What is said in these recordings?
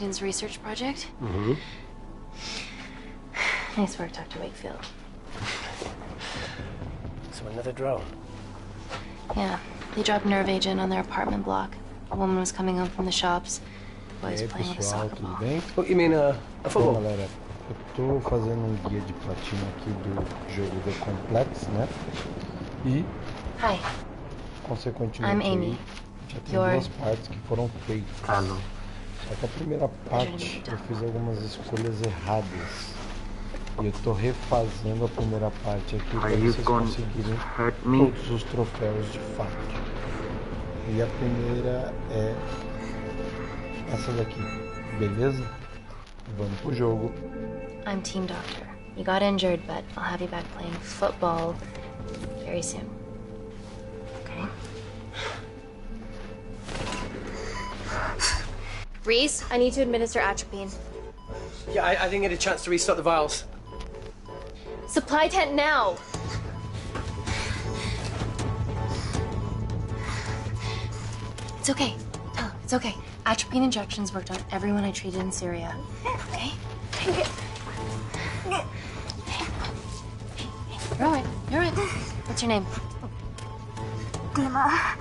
Kensington's research project. Mm-hmm. Nice work, Dr. Wakefield. So another drone. Yeah, they dropped nerve agent on their apartment block. A woman was coming home from the shops. The boy was playing with a Pessoal, soccer tudo ball. bem? Oh, you mean a Bom, football? galera, eu tô fazendo um guia de platina aqui do jogo The Complex, né? E, Hi, consequentemente, I'm Amy. aí, já tem You're- duas partes que foram feitas. Ah, não. Só que a primeira parte eu fiz algumas escolhas erradas. E eu tô refazendo a primeira parte aqui para vocês conseguirem todos os troféus de fato. E a primeira é essa daqui, beleza? Vamos pro jogo. I'm team doctor. You got injured, but I'll have you back playing football very soon. Okay? Reese, I need to administer atropine. Yeah, I didn't get a chance to restock the vials. Supply tent now! It's okay. It's okay. Atropine injections worked on everyone I treated in Syria. Okay? You're all right. You're all right. What's your name? Dima,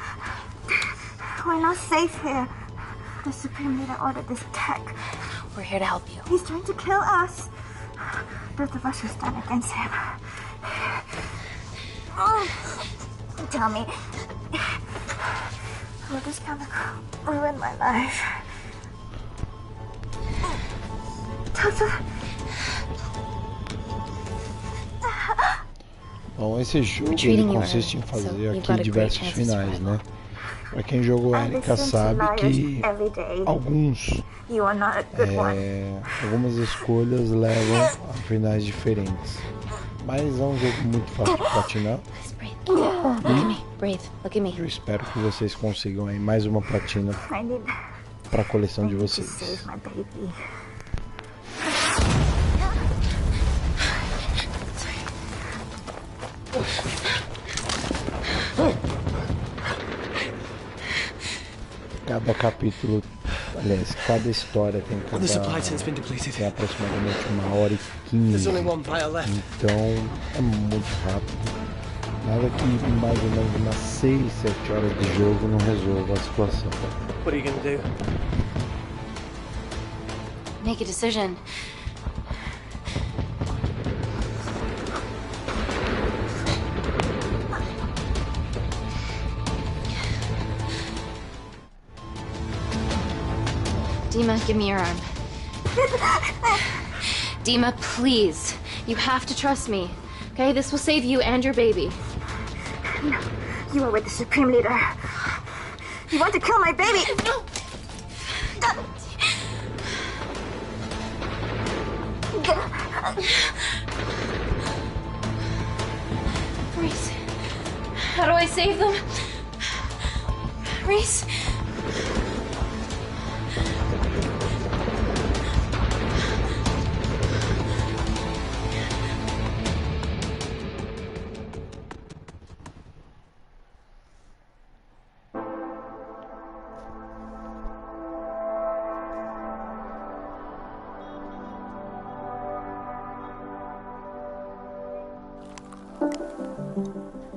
we're not safe here. The Supreme Leader ordered this tech. We're here to help you. He's trying to kill us. Both of us will stand against him. Tell me, will this chemical ruin my life? Doctor. Bom, esse jogo ele consiste em fazer aqui diversos finais, né? Pra quem jogou Erika sabe que algumas escolhas levam a finais diferentes. Mas é um jogo muito fácil de platinar. E eu espero que vocês consigam aí mais uma platina para a coleção de vocês. Cada capítulo, aliás, cada história tem aproximadamente 1h15. Então é muito rápido. Nada que mais ou menos umas 6, 7 horas de jogo não resolva a situação. What are you gonna do? Make a decision. Dima, give me your arm. Dima, please. You have to trust me. Okay? This will save you and your baby. No, you are with the Supreme Leader. You want to kill my baby? No! Reese, how do I save them? Reese?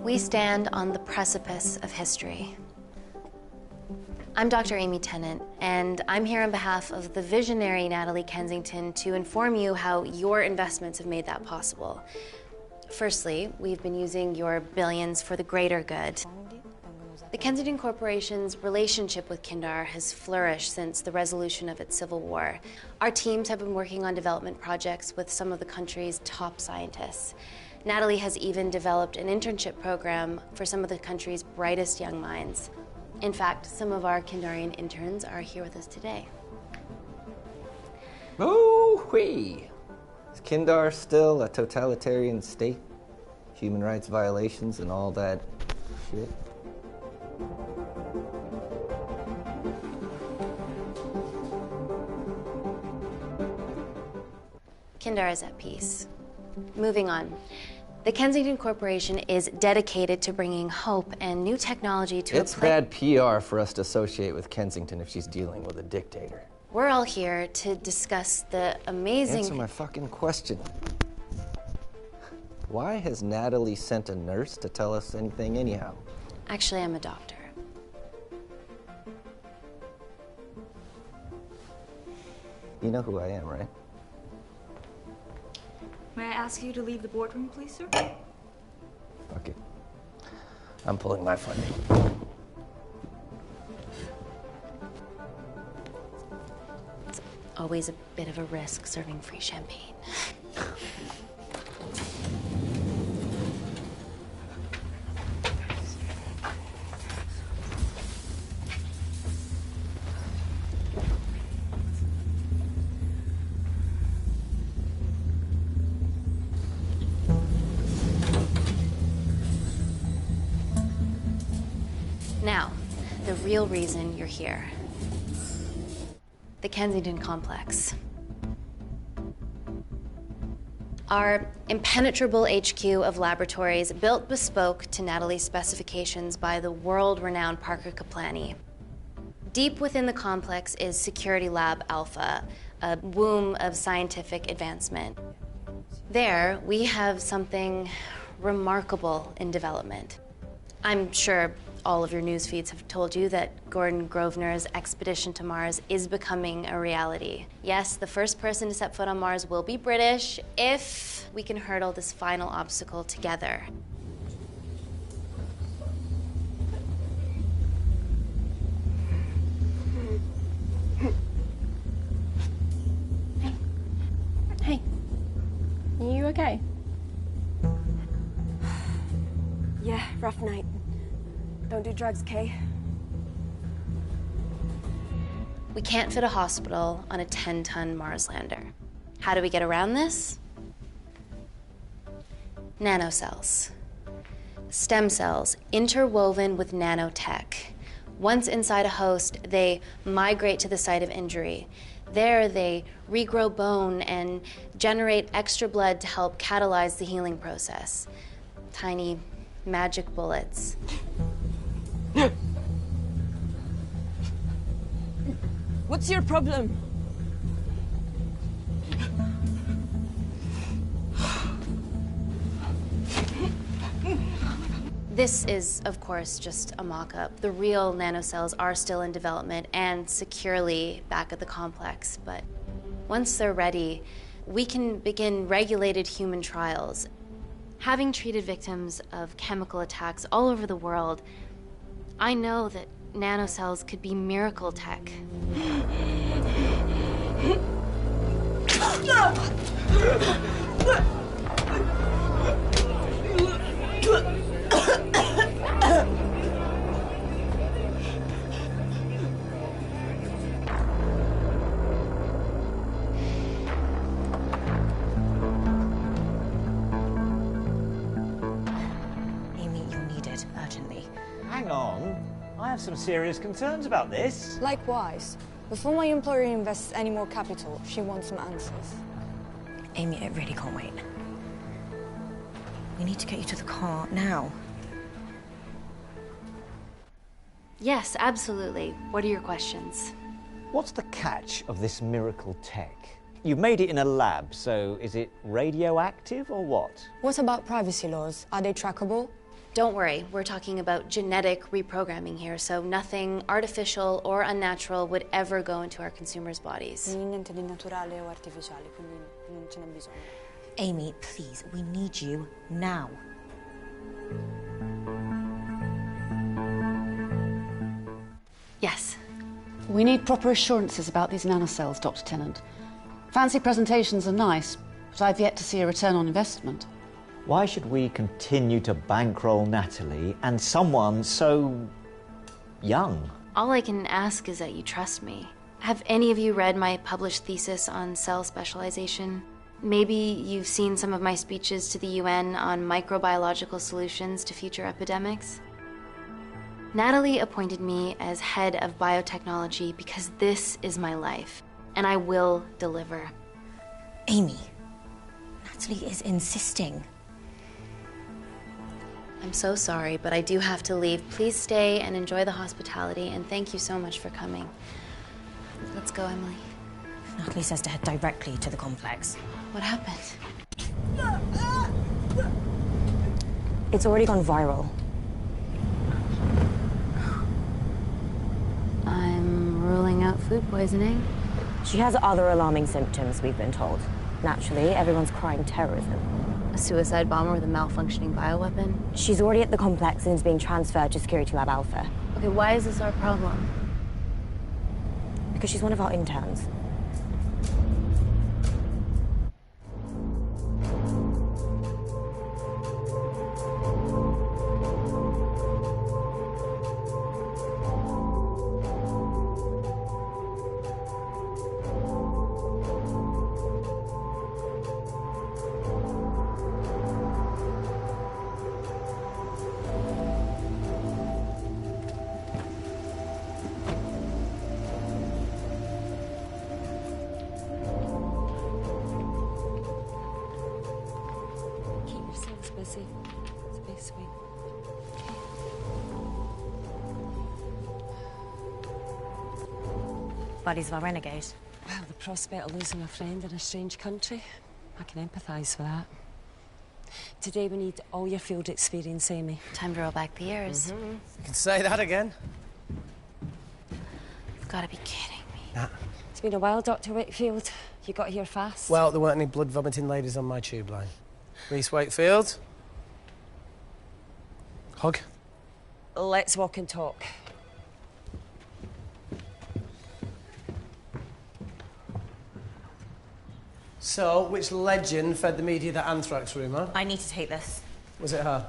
We stand on the precipice of history. I'm Dr. Amy Tennant, and I'm here on behalf of the visionary Natalie Kensington to inform you how your investments have made that possible. Firstly, we've been using your billions for the greater good. The Kensington Corporation's relationship with Kindar has flourished since the resolution of its civil war. Our teams have been working on development projects with some of the country's top scientists. Natalie has even developed an internship program for some of the country's brightest young minds. In fact, some of our Kindarian interns are here with us today. Oh-wee! Is Kindar still a totalitarian state? Human rights violations and all that shit? Kindar is at peace. Moving on. The Kensington Corporation is dedicated to bringing hope and new technology to It's bad PR for us to associate with Kensington if she's dealing with a dictator. We're all here to discuss the amazing... Answer my fucking question. Why has Natalie sent a nurse to tell us anything anyhow? Actually, I'm a doctor. You know who I am, right? May I ask you to leave the boardroom, please, sir? Fuck it. I'm pulling my funding. It's always a bit of a risk serving free champagne. Now, the real reason you're here. The Kensington Complex. Our impenetrable HQ of laboratories built bespoke to Natalie's specifications by the world-renowned Parker Kaplani. Deep within the complex is Security Lab Alpha, a womb of scientific advancement. There, we have something remarkable in development. I'm sure all of your news feeds have told you that Gordon Grosvenor's expedition to Mars is becoming a reality. Yes, the first person to set foot on Mars will be British if we can hurdle this final obstacle together. Hey. Are you okay? Yeah, rough night. Don't do drugs, Kay. We can't fit a hospital on a 10-ton Mars lander. How do we get around this? Nanocells. Stem cells interwoven with nanotech. Once inside a host, they migrate to the site of injury. There, they regrow bone and generate extra blood to help catalyze the healing process. Tiny magic bullets. What's your problem? This is, of course, just a mock-up. The real nanocells are still in development and securely back at the complex, but once they're ready, we can begin regulated human trials. Having treated victims of chemical attacks all over the world, I know that nanocells could be miracle tech. Amy, you'll need it urgently. Hang on. I have some serious concerns about this. Likewise. Before my employer invests any more capital, she wants some answers. Amy, it really can't wait. We need to get you to the car now. Yes, absolutely. What are your questions? What's the catch of this miracle tech? You've made it in a lab, so is it radioactive or what? What about privacy laws? Are they trackable? Don't worry, we're talking about genetic reprogramming here, so nothing artificial or unnatural would ever go into our consumers' bodies. Niente di naturale o artificiale, quindi non ce n'è bisogno. Amy, please, we need you now. Yes. We need proper assurances about these nanocells, Dr. Tennant. Fancy presentations are nice, but I've yet to see a return on investment. Why should we continue to bankroll Natalie and someone so young? All I can ask is that you trust me. Have any of you read my published thesis on cell specialization? Maybe you've seen some of my speeches to the UN on microbiological solutions to future epidemics? Natalie appointed me as head of biotechnology because this is my life, and I will deliver. Amy, Natalie is insisting. I'm so sorry, but I do have to leave. Please stay and enjoy the hospitality, and thank you so much for coming. Let's go, Emily. Natalie says to head directly to the complex. What happened? It's already gone viral. I'm ruling out food poisoning. She has other alarming symptoms, we've been told. Naturally, everyone's crying terrorism. A suicide bomber with a malfunctioning bioweapon? She's already at the complex and is being transferred to Security Lab Alpha. Okay, why is this our problem? Because she's one of our interns. Busy. It's a big swing. Buddies of our renegade. Well, the prospect of losing a friend in a strange country, I can empathise with that. Today we need all your field experience, Amy. Time to roll back the years. You can say that again. You've got to be kidding me. Nah. It's been a while, Dr. Wakefield. You got here fast. Well, there weren't any blood-vomiting ladies on my tube line. Reese Wakefield. Hug. Let's walk and talk. So, which legend fed the media that anthrax rumour? I need to take this. Was it her?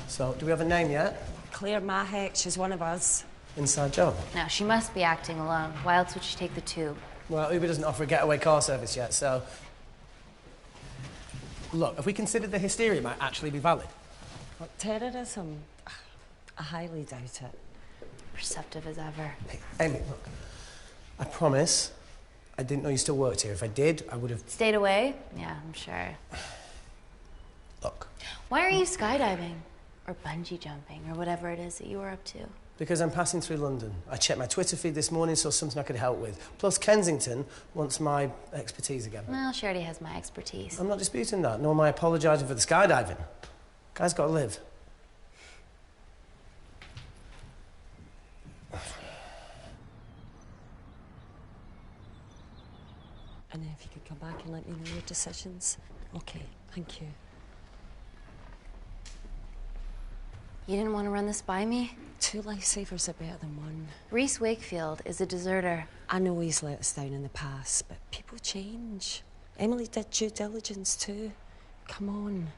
So, do we have a name yet? Claire Mahek, she's one of us. Inside job? Now, she must be acting alone. Why else would she take the tube? Well, Uber doesn't offer a getaway car service yet, so... Look, have we considered the hysteria might actually be valid? What, terrorism? I highly doubt it. Perceptive as ever. Hey, Amy, look. I promise I didn't know you still worked here. If I did, I would have... Stayed away? Yeah, I'm sure. Look. Why are you skydiving? Or bungee jumping, or whatever it is that you were up to? Because I'm passing through London. I checked my Twitter feed this morning, saw something I could help with. Plus, Kensington wants my expertise again. Well, she already has my expertise. I'm not disputing that, nor am I apologising for the skydiving. Guy's got to live. And if you could come back and let me know your decisions. Okay, thank you. You didn't want to run this by me? 2 lifesavers are better than 1. Reese Wakefield is a deserter. I know he's let us down in the past, but people change. Emily did due diligence too. Come on.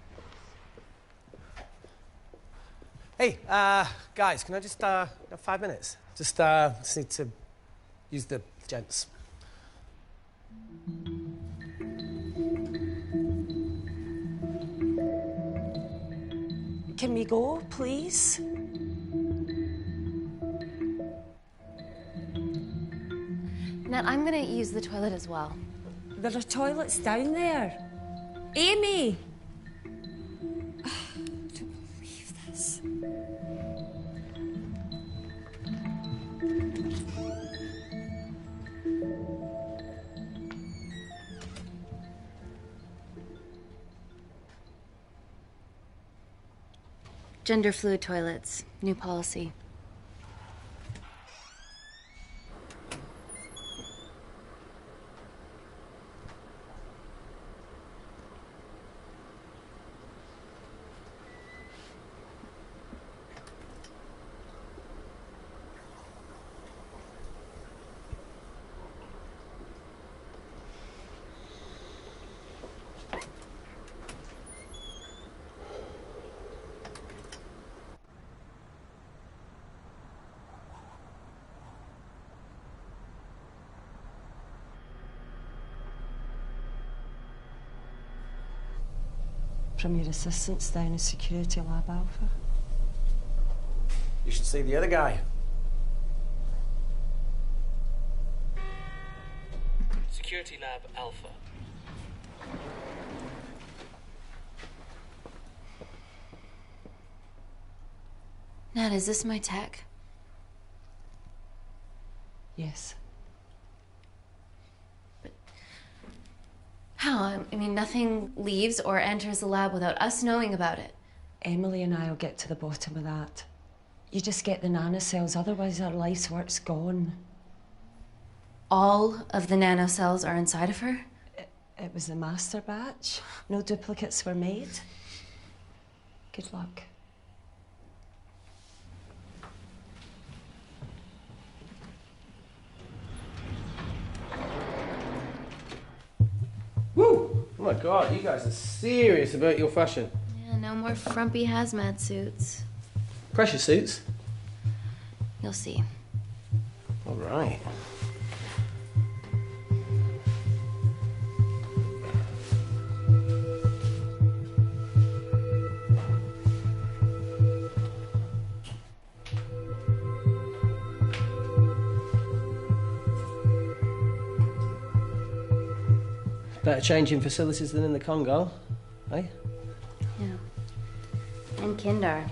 Hey, guys, can I just, have 5 minutes? Just need to use the gents. Can we go, please? Nat, I'm gonna use the toilet as well. There are toilets down there. Amy! I don't believe this. Gender fluid toilets, new policy. From your assistants down in Security Lab Alpha. You should see the other guy. Security Lab Alpha. Nat, is this my tech? Yes. How? I mean, nothing leaves or enters the lab without us knowing about it. Emily and I'll get to the bottom of that. You just get the nanocells, otherwise our life's work's gone. All of the nanocells are inside of her? It was a master batch. No duplicates were made. Good luck. Woo! Oh my God, you guys are serious about your fashion. Yeah, no more frumpy hazmat suits. Pressure suits? You'll see. All right. Better changing facilities than in the Congo, eh? Yeah. And Kindar.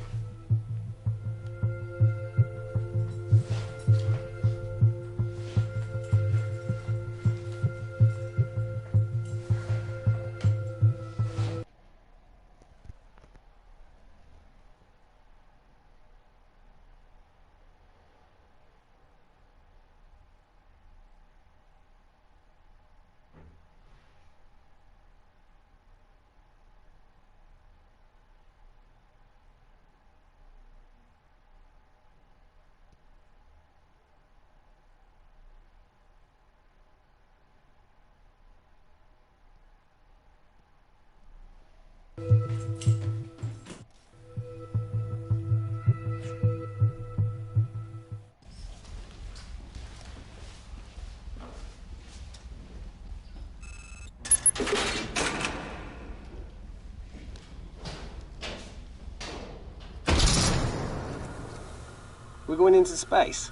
We're going into space.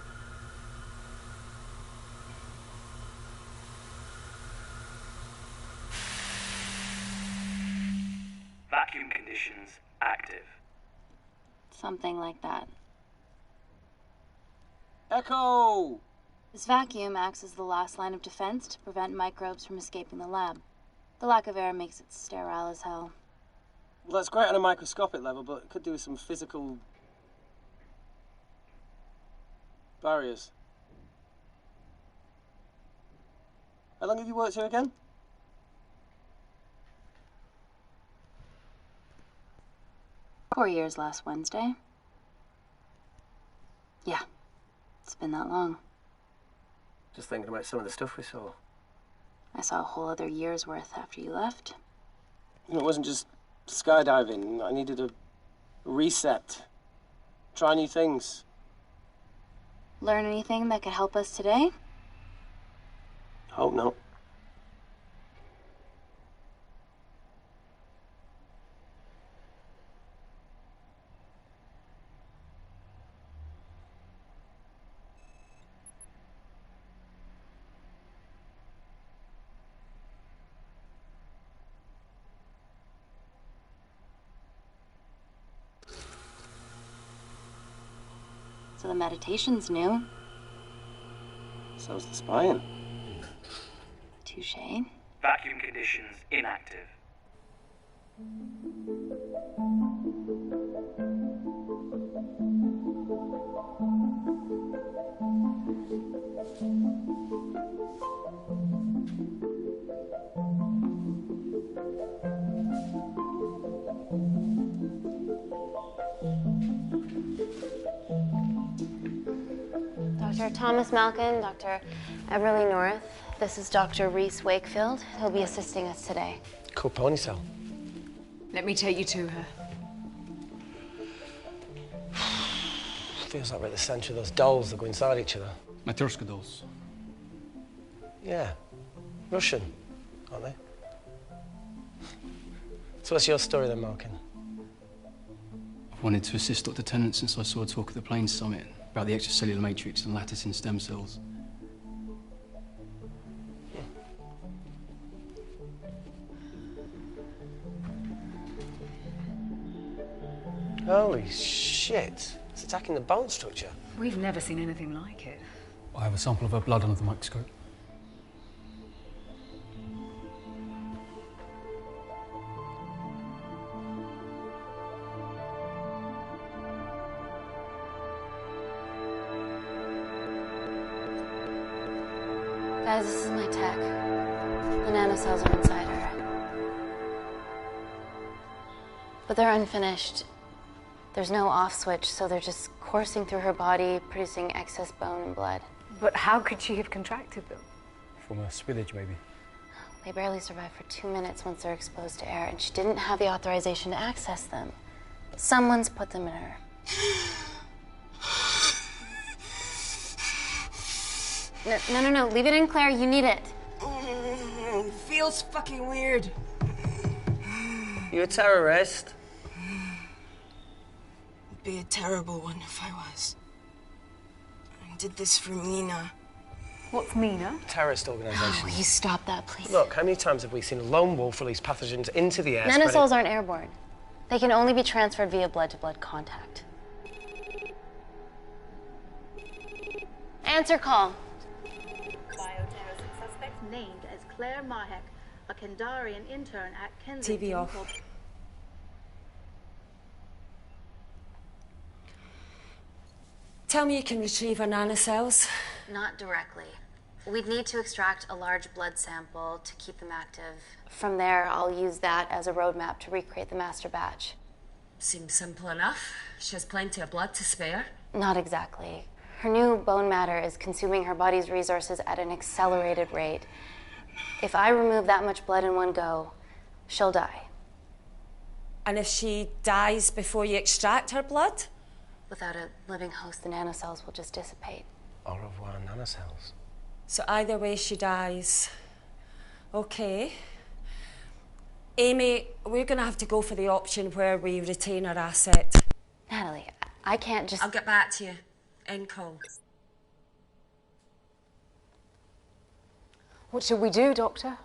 Vacuum conditions active. Something like that. Echo! This vacuum acts as the last line of defense to prevent microbes from escaping the lab. The lack of air makes it sterile as hell. Well, that's great on a microscopic level, but it could do with some physical barriers. How long have you worked here again? Four years last Wednesday. Yeah, it's been that long. Just thinking about some of the stuff we saw. I saw a whole other year's worth after you left. You know, it wasn't just skydiving. I needed a reset. Try new things. Learn anything that could help us today? Hope not. So the meditation's new. So's the spying. Touché. Vacuum conditions inactive. Dr. Thomas Malkin, Dr. Everly North. This is Dr. Reese Wakefield. He'll be assisting us today. Cool ponytail. Let me take you to her. Feels like we're at the centre of those dolls that go inside each other. Matryoshka dolls. Yeah. Russian, aren't they? So what's your story then, Malkin? I've wanted to assist Dr. Tennant since I saw a talk at the Plains Summit about the extracellular matrix and lattice in stem cells. Holy shit. It's attacking the bone structure. We've never seen anything like it. I have a sample of her blood under the microscope. Guys, this is my tech. The nanocells are inside her. But they're unfinished. There's no off switch, so they're just coursing through her body, producing excess bone and blood. But how could she have contracted them? From a spillage, maybe. They barely survive for 2 minutes once they're exposed to air, and she didn't have the authorization to access them. Someone's put them in her. No. Leave it in, Claire. You need it. Feels fucking weird. You a terrorist? It'd be a terrible one if I was. I did this for Mina. What's Mina? Terrorist organisation. Will you stop that, please? Look, how many times have we seen a lone wolf release pathogens into the air? Nanocells aren't airborne. They can only be transferred via blood-to-blood contact. Answer call. Bioterrorism suspect named as Claire Mahek, a Kandarian intern at Kensington. TV off. Tell me you can retrieve her nanocells. Not directly. We'd need to extract a large blood sample to keep them active. From there, I'll use that as a roadmap to recreate the master batch. Seems simple enough. She has plenty of blood to spare. Not exactly. Her new bone matter is consuming her body's resources at an accelerated rate. If I remove that much blood in one go, she'll die. And if she dies before you extract her blood? Without a living host, the nanocells will just dissipate. Au revoir, nanocells. So either way she dies. Okay. Amy, we're gonna have to go for the option where we retain our asset. Natalie, I can't just... I'll get back to you. End call. What should we do, Doctor?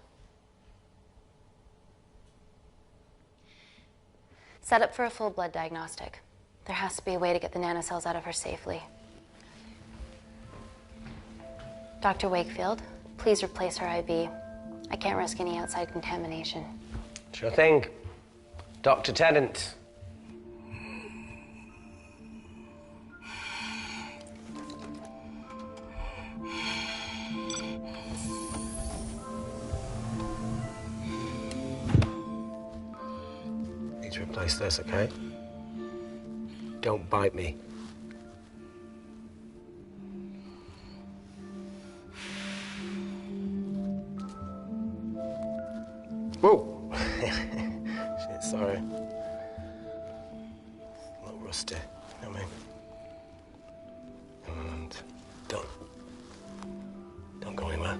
Set up for a full blood diagnostic. There has to be a way to get the nanocells out of her safely. Dr. Wakefield, please replace her IV. I can't risk any outside contamination. Sure thing. Dr. Tennant. Need to replace this, okay? Don't bite me. Whoa! Shit, sorry. A little rusty, you know what I mean? And don't go anywhere.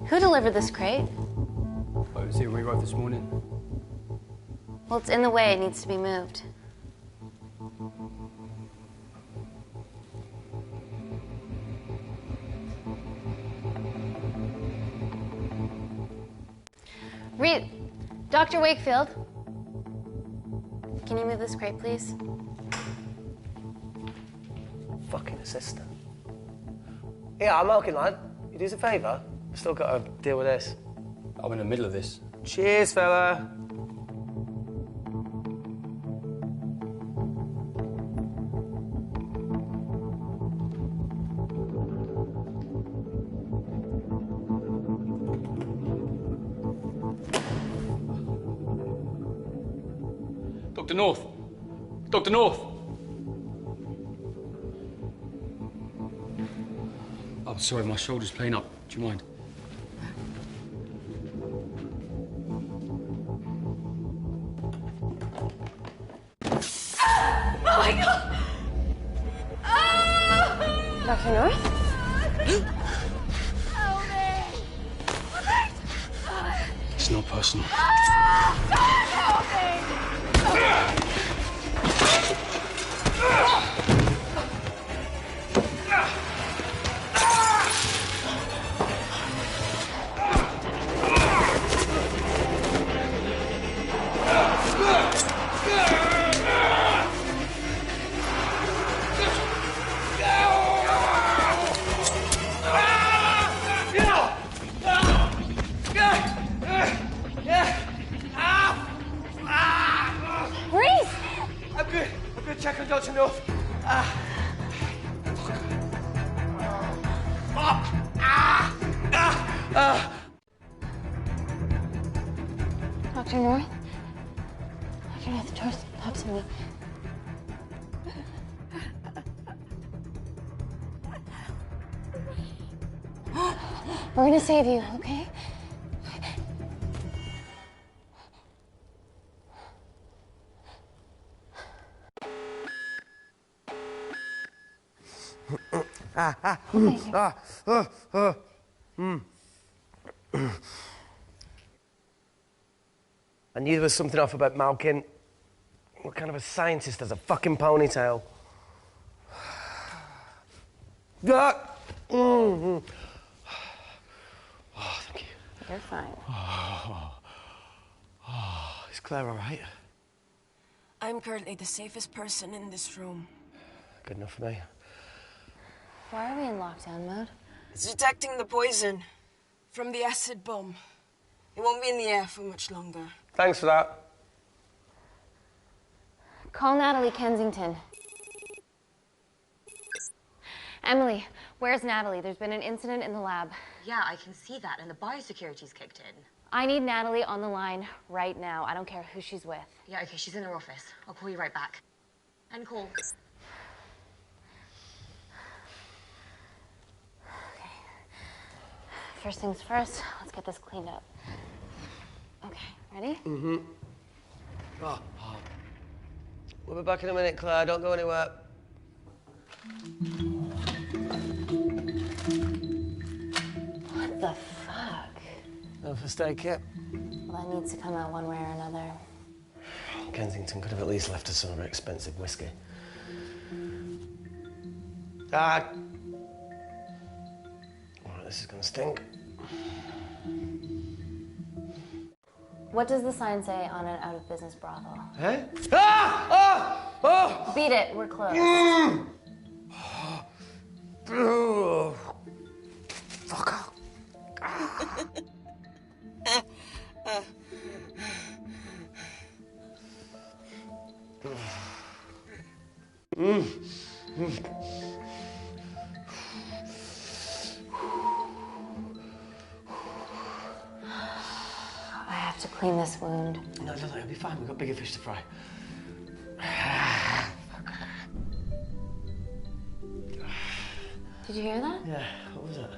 Who delivered this crate? I was here when we arrived this morning. Well, it's in the way. It needs to be moved. Dr. Wakefield, can you move this crate, please? Fucking assistant. Yeah, I'm okay, lad. You do us a favour? I've still got to deal with this. I'm in the middle of this. Cheers, fella. Dr. North! Dr. North! I'm sorry, my shoulder's playing up. Do you mind? Oh my God! Oh! Dr. North? It's not personal. Dr. North? Dr. North, talk to me. We're gonna save you, okay? I knew there was something off about Malkin. What kind of a scientist has a fucking ponytail? Oh, thank you. You're fine. Is Claire all right? I'm currently the safest person in this room. Good enough for me. Why are we in lockdown mode? It's detecting the poison from the acid bomb. It won't be in the air for much longer. Thanks for that. Call Natalie Kensington. Emily, where's Natalie? There's been an incident in the lab. Yeah, I can see that, and the biosecurity's kicked in. I need Natalie on the line right now. I don't care who she's with. Yeah, okay, she's in her office. I'll call you right back. End call. Okay. First things first, let's get this cleaned up. Okay, ready? Mm-hmm. We'll be back in a minute, Claire. Don't go anywhere. What the fuck? No first aid kit. Well, that needs to come out one way or another. Kensington could have at least left us some of her expensive whiskey. Dad! All right, this is gonna stink. What does the sign say on an out-of-business brothel? Eh? Ah! Oh! Oh! Beat it, we're closed. Fuck off. I have to clean this wound. No, it'll be fine. We've got bigger fish to fry. Did you hear that? Yeah, what was that?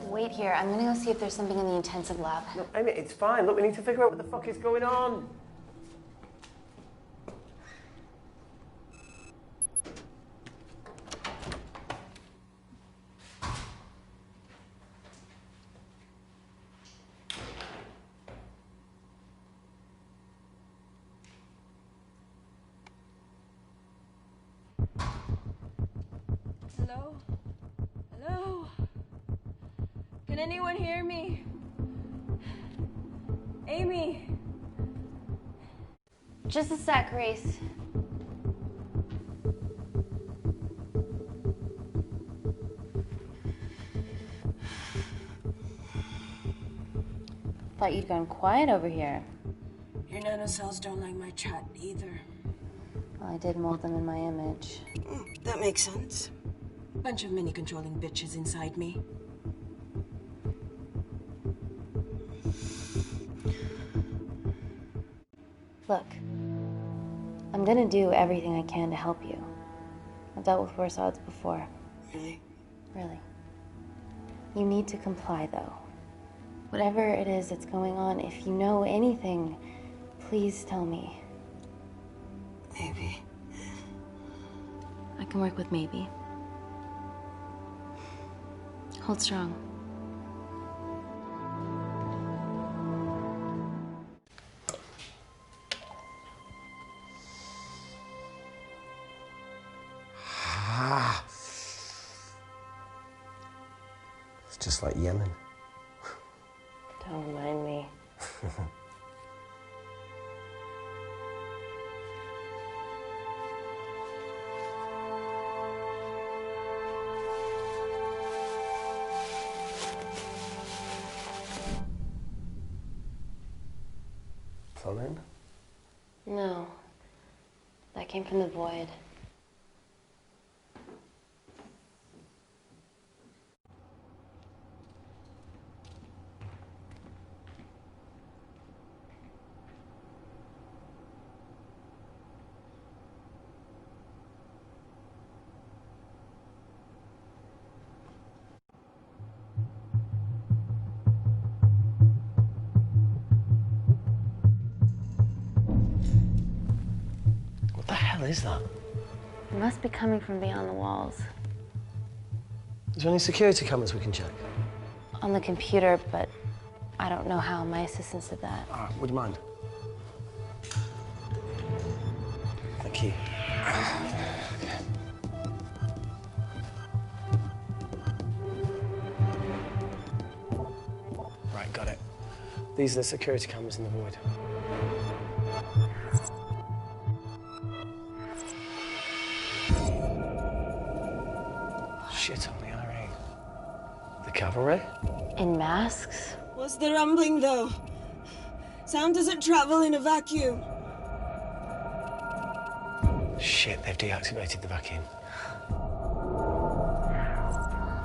Wait here. I'm gonna go see if there's something in the intensive lab. No, Amy, it's fine. Look, we need to figure out what the fuck is going on. Hello? Hello? Can anyone hear me? Amy? Just a sec, Grace. Thought you'd gone quiet over here. Your nanocells don't like my chat either. Well, I did mold them in my image. That makes sense. Bunch of mini controlling bitches inside me. Look, I'm gonna do everything I can to help you. I've dealt with worse odds before. Really? Really. You need to comply, though. Whatever it is that's going on, if you know anything, please tell me. Maybe. I can work with maybe. Hold strong. It's just like Yemen. Don't remind me. phone in? No. That came from the void. What the hell is that? It must be coming from beyond the walls. Is there any security cameras we can check? On the computer, but I don't know how. My assistants did that. All right, would you mind? Thank you. Right, got it. These are the security cameras in the void. Shit on the IRA. The cavalry? In masks? What's the rumbling, though? Sound doesn't travel in a vacuum. Shit, they've deactivated the vacuum.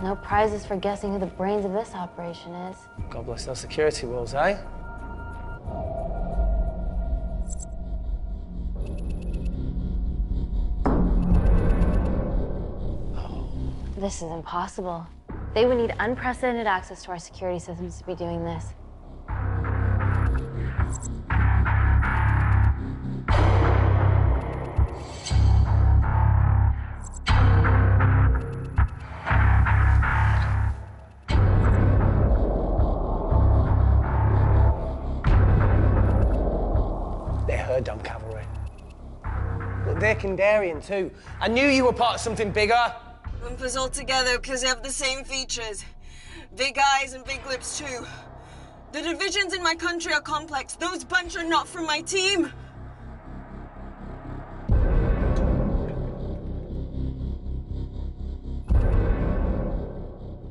No prizes for guessing who the brains of this operation is. God bless those security walls, eh? This is impossible. They would need unprecedented access to our security systems to be doing this. They're her damn cavalry. Look, they're Kandarian too. I knew you were part of something bigger. Lumpers all together because they have the same features. Big eyes and big lips, too. The divisions in my country are complex. Those bunch are not from my team.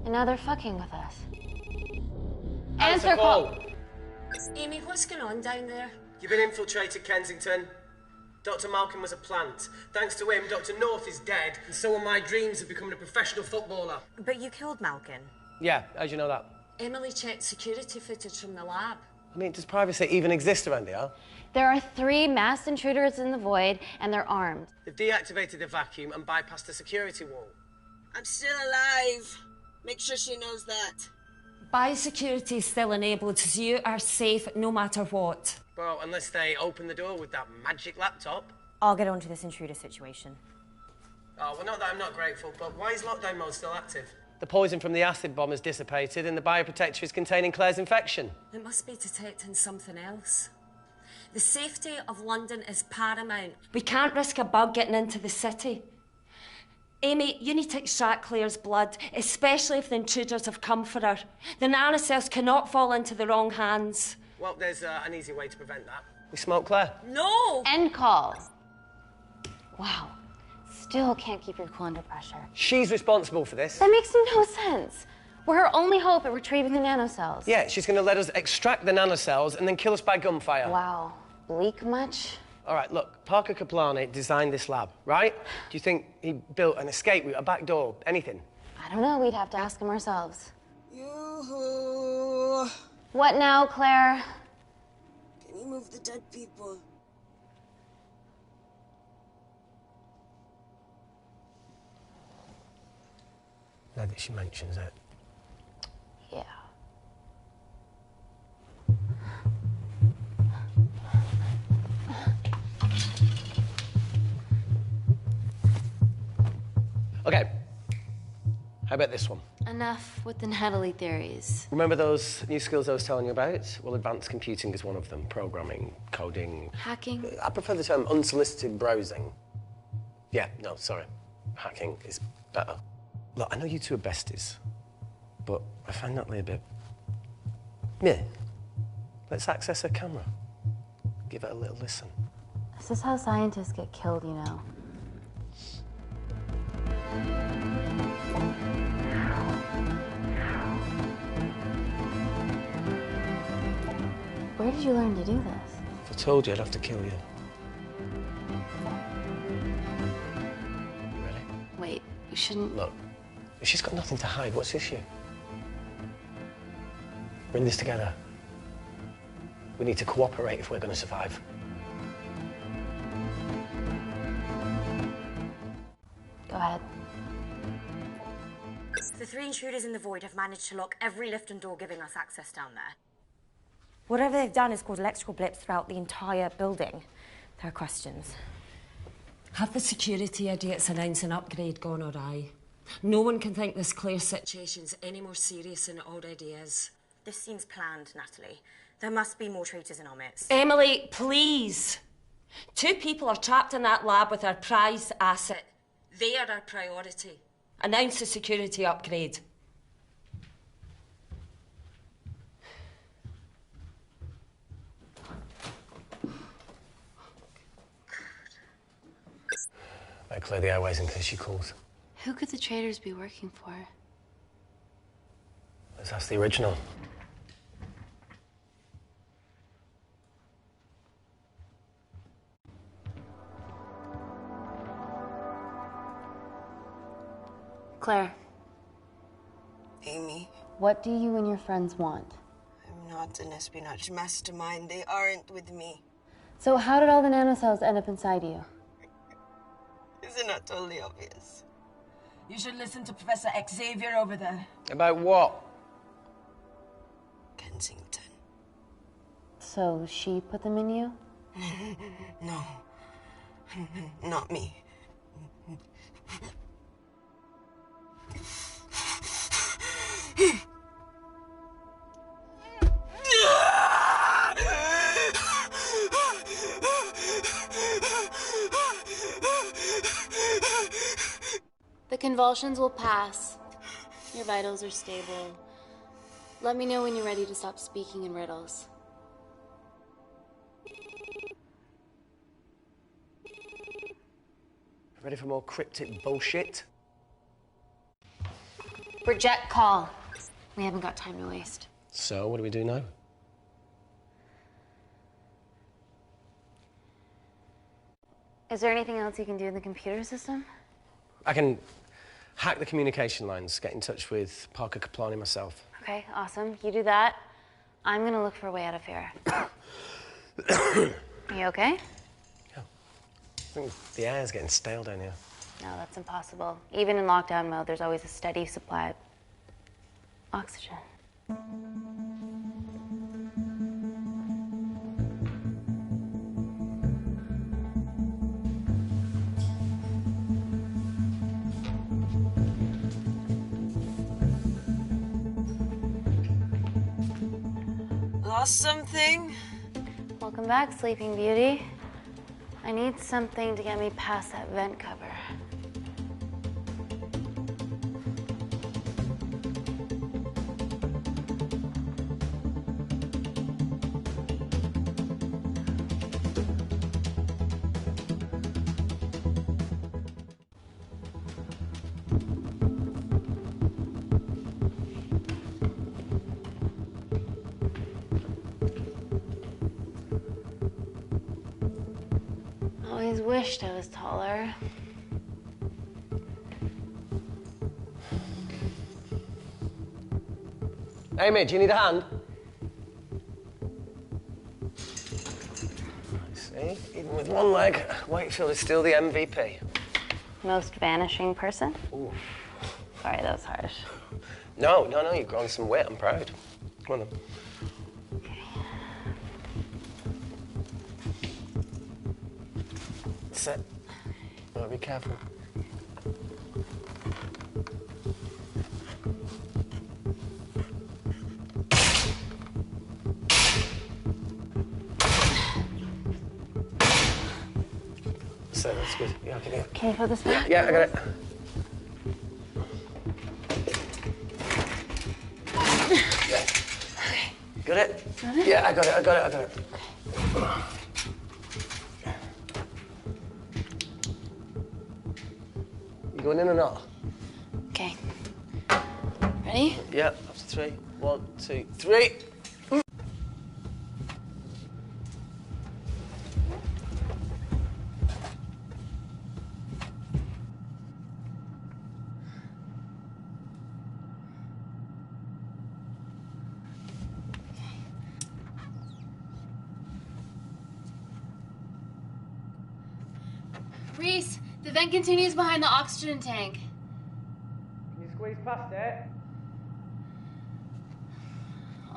And now they're fucking with us. Answer call. Amy, what's going on down there? You've been infiltrated, Kensington. Dr. Malcolm was a plant. Thanks to him, Dr. North is dead, and so are my dreams of becoming a professional footballer. But you killed Malcolm. Yeah, how'd you know that? Emily checked security footage from the lab. I mean, does privacy even exist around here? There are 3 masked intruders in the void, and they're armed. They've deactivated the vacuum and bypassed the security wall. I'm still alive. Make sure she knows that. Biosecurity is still enabled, so you are safe no matter what. Well, unless they open the door with that magic laptop. I'll get onto this intruder situation. Oh, well, not that I'm not grateful, but why is lockdown mode still active? The poison from the acid bomb has dissipated and the bioprotector is containing Claire's infection. It must be detecting something else. The safety of London is paramount. We can't risk a bug getting into the city. Amy, you need to extract Claire's blood, especially if the intruders have come for her. The nanocells cannot fall into the wrong hands. Well, there's an easy way to prevent that. We smoke Claire. No! End call. Wow. Still can't keep your cool under pressure. She's responsible for this. That makes no sense. We're her only hope at retrieving the nanocells. Yeah, she's going to let us extract the nanocells and then kill us by gunfire. Wow. Bleak much? All right, look, Parker Kaplani designed this lab, right? Do you think he built an escape route, a back door, anything? I don't know. We'd have to ask him ourselves. Yoo-hoo. What now, Claire? Can you move the dead people? Now that she mentions it. Yeah. Okay. How about this one? Enough with the Natalie theories. Remember those new skills I was telling you about? Well, advanced computing is one of them. Programming, coding. Hacking? I prefer the term unsolicited browsing. Yeah, no, sorry. Hacking is better. Look, I know you two are besties, but I find Natalie a bit... Yeah. Let's access her camera. Give it a little listen. This is how scientists get killed, you know. Where did you learn to do this? I told you I'd have to kill you. You ready? Wait, you shouldn't... Look, if she's got nothing to hide, what's the issue? We're in this together. We need to cooperate if we're going to survive. Go ahead. The 3 intruders in the void have managed to lock every lift and door giving us access down there. Whatever they've done is cause electrical blips throughout the entire building. There are questions. Have the security idiots announce an upgrade gone awry? No one can think this Claire situation's any more serious than it already is. This seems planned, Natalie. There must be more traitors in our midst. Emily, please! 2 people are trapped in that lab with our prized asset. They are our priority. Announce the security upgrade. Better clear the airways in case she calls. Who could the traitors be working for? Let's ask the original. Claire. Amy. What do you and your friends want? I'm not an espionage mastermind. They aren't with me. So how did all the nanocells end up inside you? Isn't that totally obvious? You should listen to Professor Xavier over there. About what? Kensington. So she put them in you? No. Not me. The convulsions will pass. Your vitals are stable. Let me know when you're ready to stop speaking in riddles. Ready for more cryptic bullshit? Reject call. We haven't got time to waste. So, what do we do now? Is there anything else you can do in the computer system? I can hack the communication lines, get in touch with Parker Kaplani myself. Okay, awesome. You do that. I'm gonna look for a way out of here. You okay? Yeah. I think the air's getting stale down here. No, that's impossible. Even in lockdown mode, there's always a steady supply of oxygen. Lost something? Welcome back, Sleeping Beauty. I need something to get me past that vent cover. Always wished I was taller. Amy, do you need a hand? See, even with one leg, Wakefield is still the MVP. Most vanishing person? Ooh. Sorry, that was harsh. No, you've grown some weight. I'm proud. Come on then. Sit. Oh, be careful. So that's good. Yeah, I can do it. Can you put this back? Yeah, I got it. Yeah. Okay. Got it? Got it? Yeah, I got it. You going in or not? Okay. Ready? Yeah, after 3. 1, 2, 3. Reese, the vent continues behind the oxygen tank. Can you squeeze past it?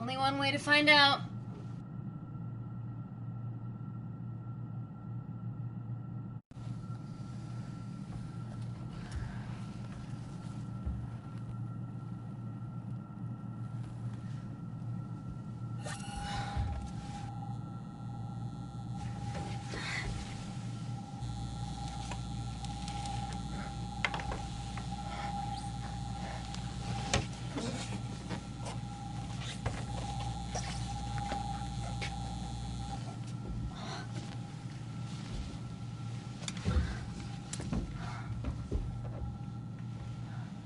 Only one way to find out.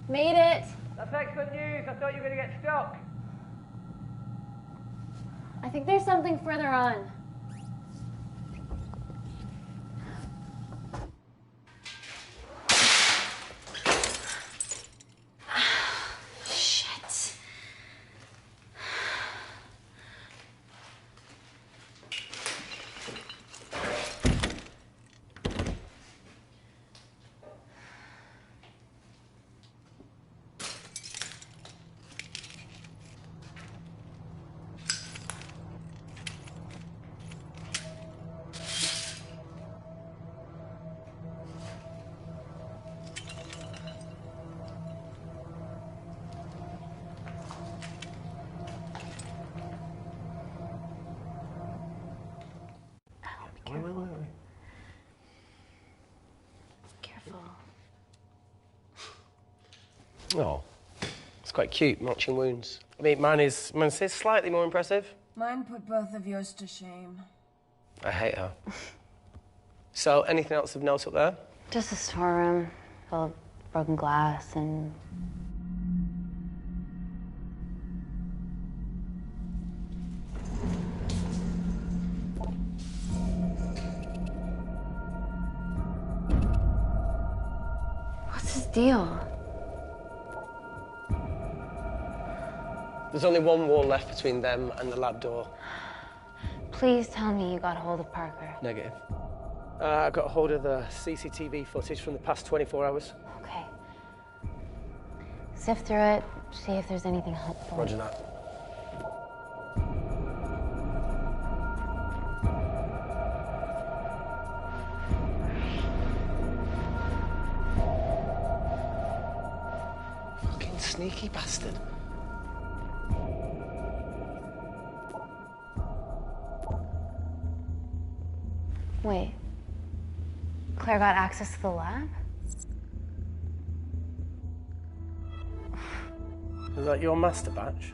Made it. That's excellent news. I thought you were going to get stuck. I think there's something further on. Shit. Wait. Careful. Oh, it's quite cute, matching wounds. I mean, mine is slightly more impressive. Mine put both of yours to shame. I hate her. So, anything else of note up there? Just a storeroom full of broken glass and... What's his deal? There's only one wall left between them and the lab door. Please tell me you got hold of Parker. Negative. I got hold of the CCTV footage from the past 24 hours. Okay. Sift through it, see if there's anything helpful. Roger that. Fucking sneaky bastard. Wait. Claire got access to the lab? Is that your master batch?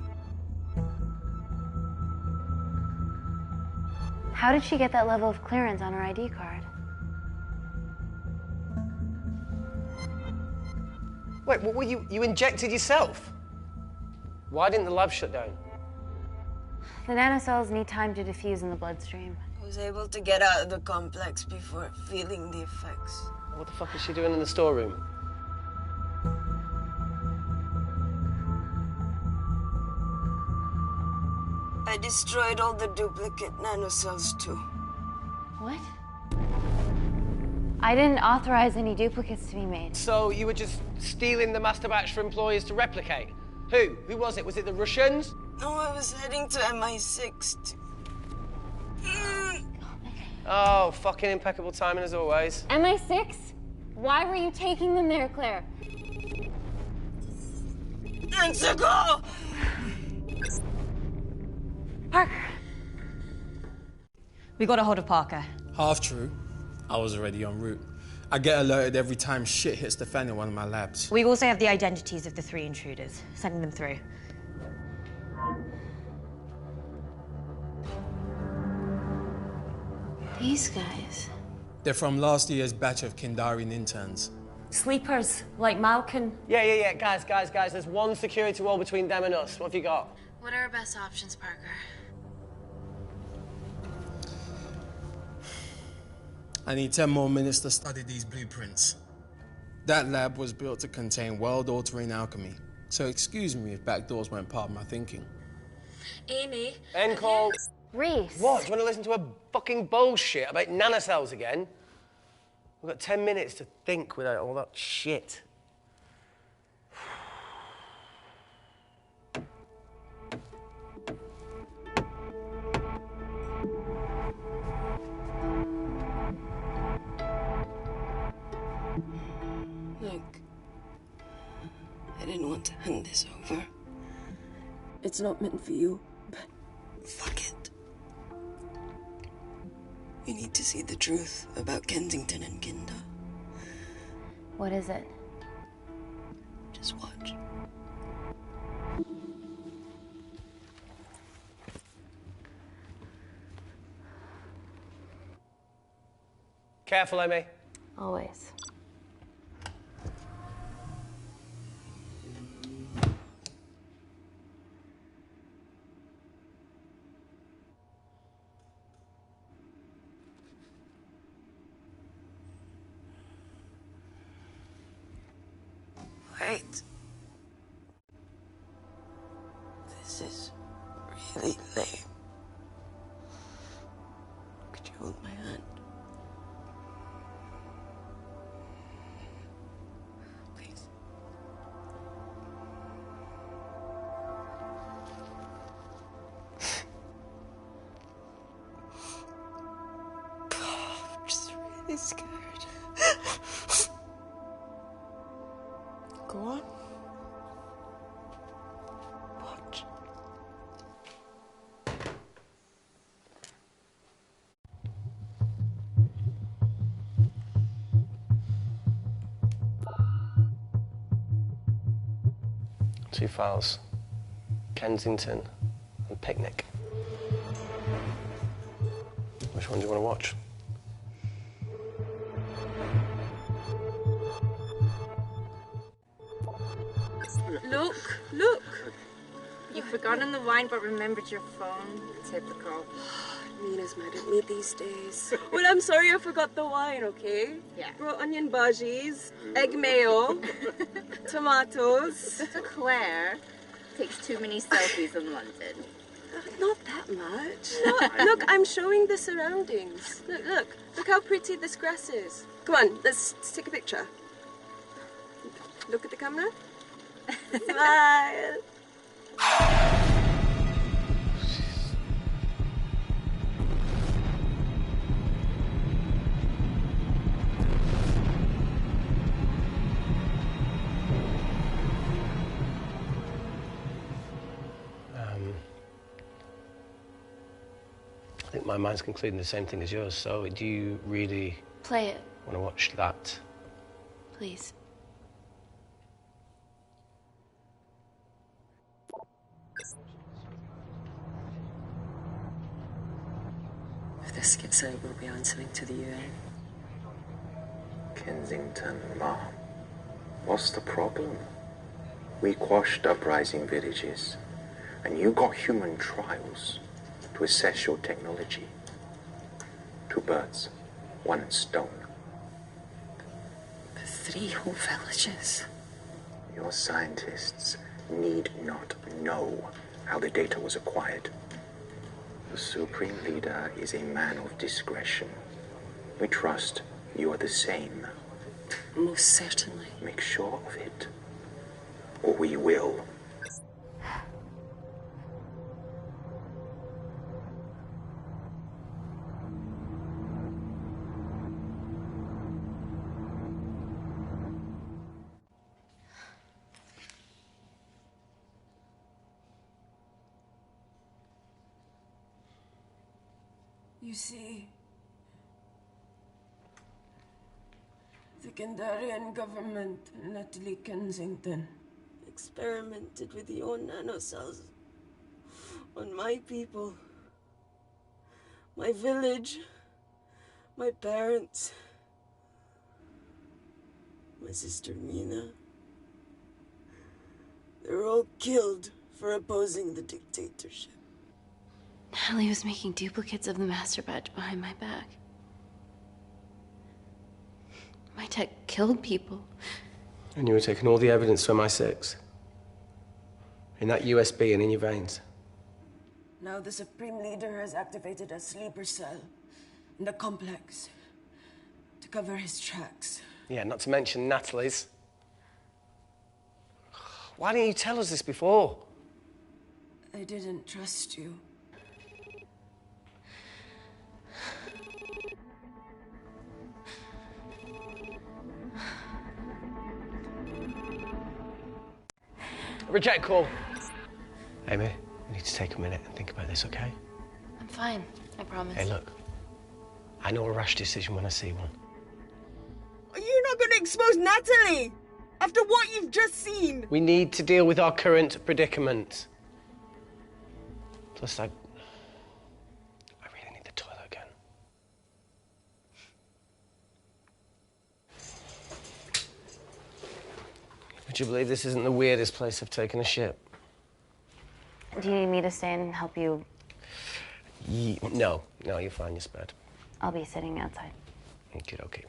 How did she get that level of clearance on her ID card? Wait, what were you injected yourself? Why didn't the lab shut down? The nanocells need time to diffuse in the bloodstream. I was able to get out of the complex before feeling the effects. What the fuck is she doing in the storeroom? I destroyed all the duplicate nanocells too. What? I didn't authorize any duplicates to be made. So you were just stealing the master batch for employers to replicate? Who? Who was it? Was it the Russians? No, I was heading to MI6 Oh, fucking impeccable timing as always. MI6? Why were you taking them there, Claire? Months ago! Parker. We got a hold of Parker. Half true. I was already en route. I get alerted every time shit hits the fan in one of my labs. We also have the identities of the 3 intruders. Sending them through. These guys. They're from last year's batch of Kindarian interns. Sleepers, like Malkin. Yeah. Guys. There's one security wall between them and us. What have you got? What are our best options, Parker? I need 10 more minutes to study these blueprints. That lab was built to contain world-altering alchemy. So excuse me if backdoors weren't part of my thinking. Amy. End call. Reese. What? Do you want to listen to a fucking bullshit about nanocells again? We've got 10 minutes to think without all that shit. Look, I didn't want to hand this over. It's not meant for you, but fuck it. You need to see the truth about Kensington and Kinder. What is it? Just watch. Careful, Amy. Always. Wait. This is really lame. Could you hold my hand? Please. I'm just really scared. Go on. Watch. Two files. Kensington and Picnic. Which one do you want to watch? Look! You've forgotten the wine but remembered your phone. Typical. Mina's mad at me these days. Well, I'm sorry I forgot the wine, okay? Yeah. Brought onion bhajis, egg mayo, tomatoes. Claire takes too many selfies in London. Not that much. Look, I'm showing the surroundings. Look how pretty this grass is. Come on, let's take a picture. Look at the camera. Smile. I think my mind's concluding the same thing as yours, so do you really Play it, want to watch that? please. If this gets out, we'll be answering to the UN. Kensington, Ma. What's the problem? We quashed uprising villages, and you got human trials to assess your technology. 2 birds, 1 stone. But 3 whole villages. Your scientists need not know how the data was acquired. The Supreme Leader is a man of discretion. We trust you are the same. Most certainly. Make sure of it, or we will. You see, the Kandarian government and Natalie Kensington experimented with your nanocells on my people, my village, my parents, my sister Mina. They were all killed for opposing the dictatorship. Natalie was making duplicates of the master badge behind my back. My tech killed people. And you were taking all the evidence from MI6? In that USB and in your veins? Now the Supreme Leader has activated a sleeper cell in the complex to cover his tracks. Yeah, not to mention Natalie's. Why didn't you tell us this before? I didn't trust you. Reject call. Amy, we need to take a minute and think about this, okay? I'm fine, I promise. Hey, look. I know a rash decision when I see one. You're not gonna expose Natalie! After what you've just seen! We need to deal with our current predicament. Plus, I really need the toilet again. Would you believe this isn't the weirdest place I've taken a shit? Do you need me to stay and help you? No, you're fine, you're spared. I'll be sitting outside. Okay.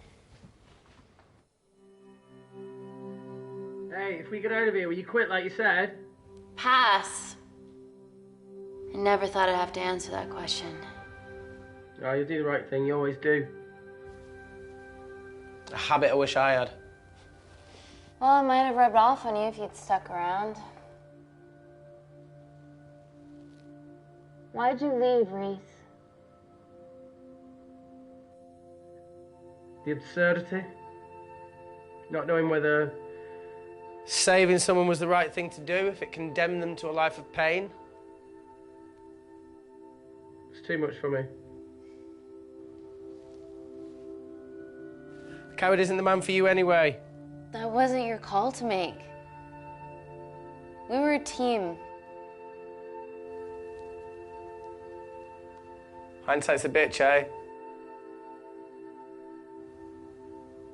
Hey, if we get out of here, will you quit like you said? Pass. I never thought I'd have to answer that question. Oh, you do the right thing, you always do. A habit I wish I had. Well, it might have rubbed off on you if you'd stuck around. Why'd you leave, Reese? The absurdity. Not knowing whether saving someone was the right thing to do if it condemned them to a life of pain. It's too much for me. A coward isn't the man for you anyway. That wasn't your call to make. We were a team. Hindsight's a bitch, eh?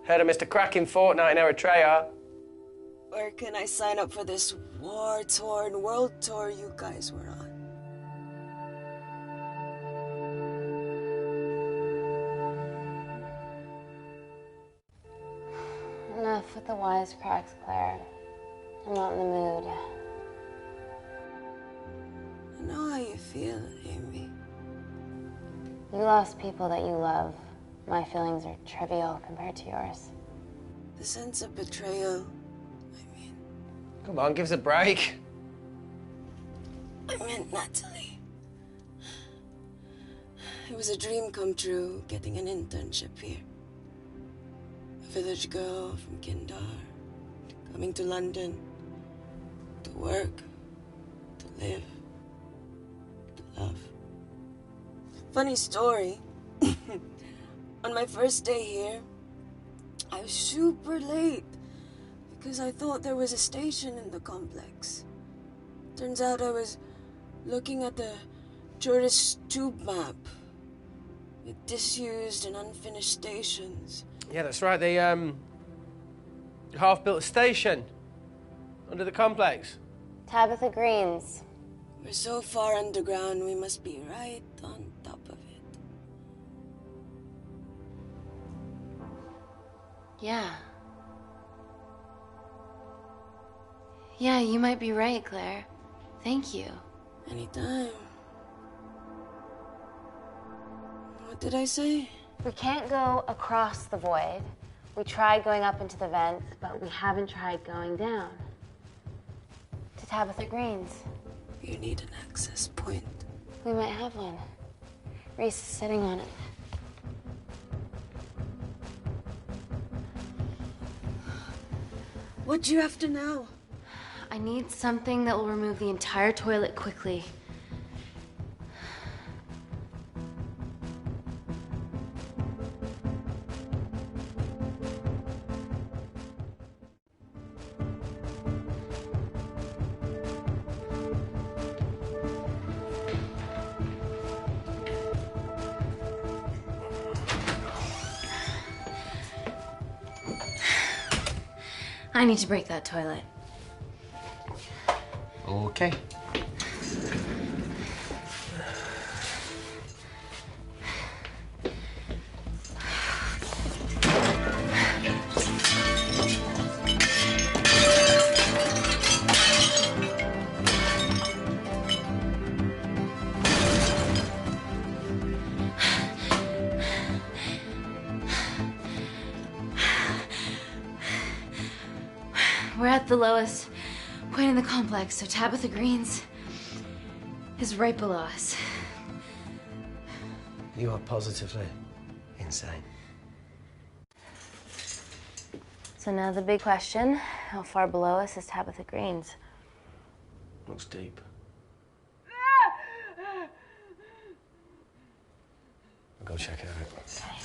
Heard of Mr. Cracking Fortnite in Eritrea? Where can I sign up for this war-torn world tour you guys were on? Enough with the wisecracks, Claire. I'm not in the mood. I know how you feel, Amy. You lost people that you love. My feelings are trivial compared to yours. The sense of betrayal. Come on, give us a break. I meant Natalie. It was a dream come true, getting an internship here. A village girl from Kindar, coming to London, to work, to live, to love. Funny story. On my first day here, I was super late because I thought there was a station in the complex. Turns out I was looking at the tourist tube map with disused and unfinished stations. Yeah, that's right. They half-built a station under the complex. Tabitha Green's. We're so far underground, we must be right on top of it. Yeah. Yeah, you might be right, Claire. Thank you. Anytime. What did I say? We can't go across the void. We tried going up into the vents, but we haven't tried going down. To Tabitha Green's. You need an access point. We might have one. Reese is sitting on it. What do you have to know? I need something that will remove the entire toilet quickly. I need to break that toilet. Okay. We're at the lowest point in the complex, so Tabitha Green's is right below us. You are positively insane. So now the big question, how far below us is Tabitha Green's? Looks deep. I'll go check it out. Okay.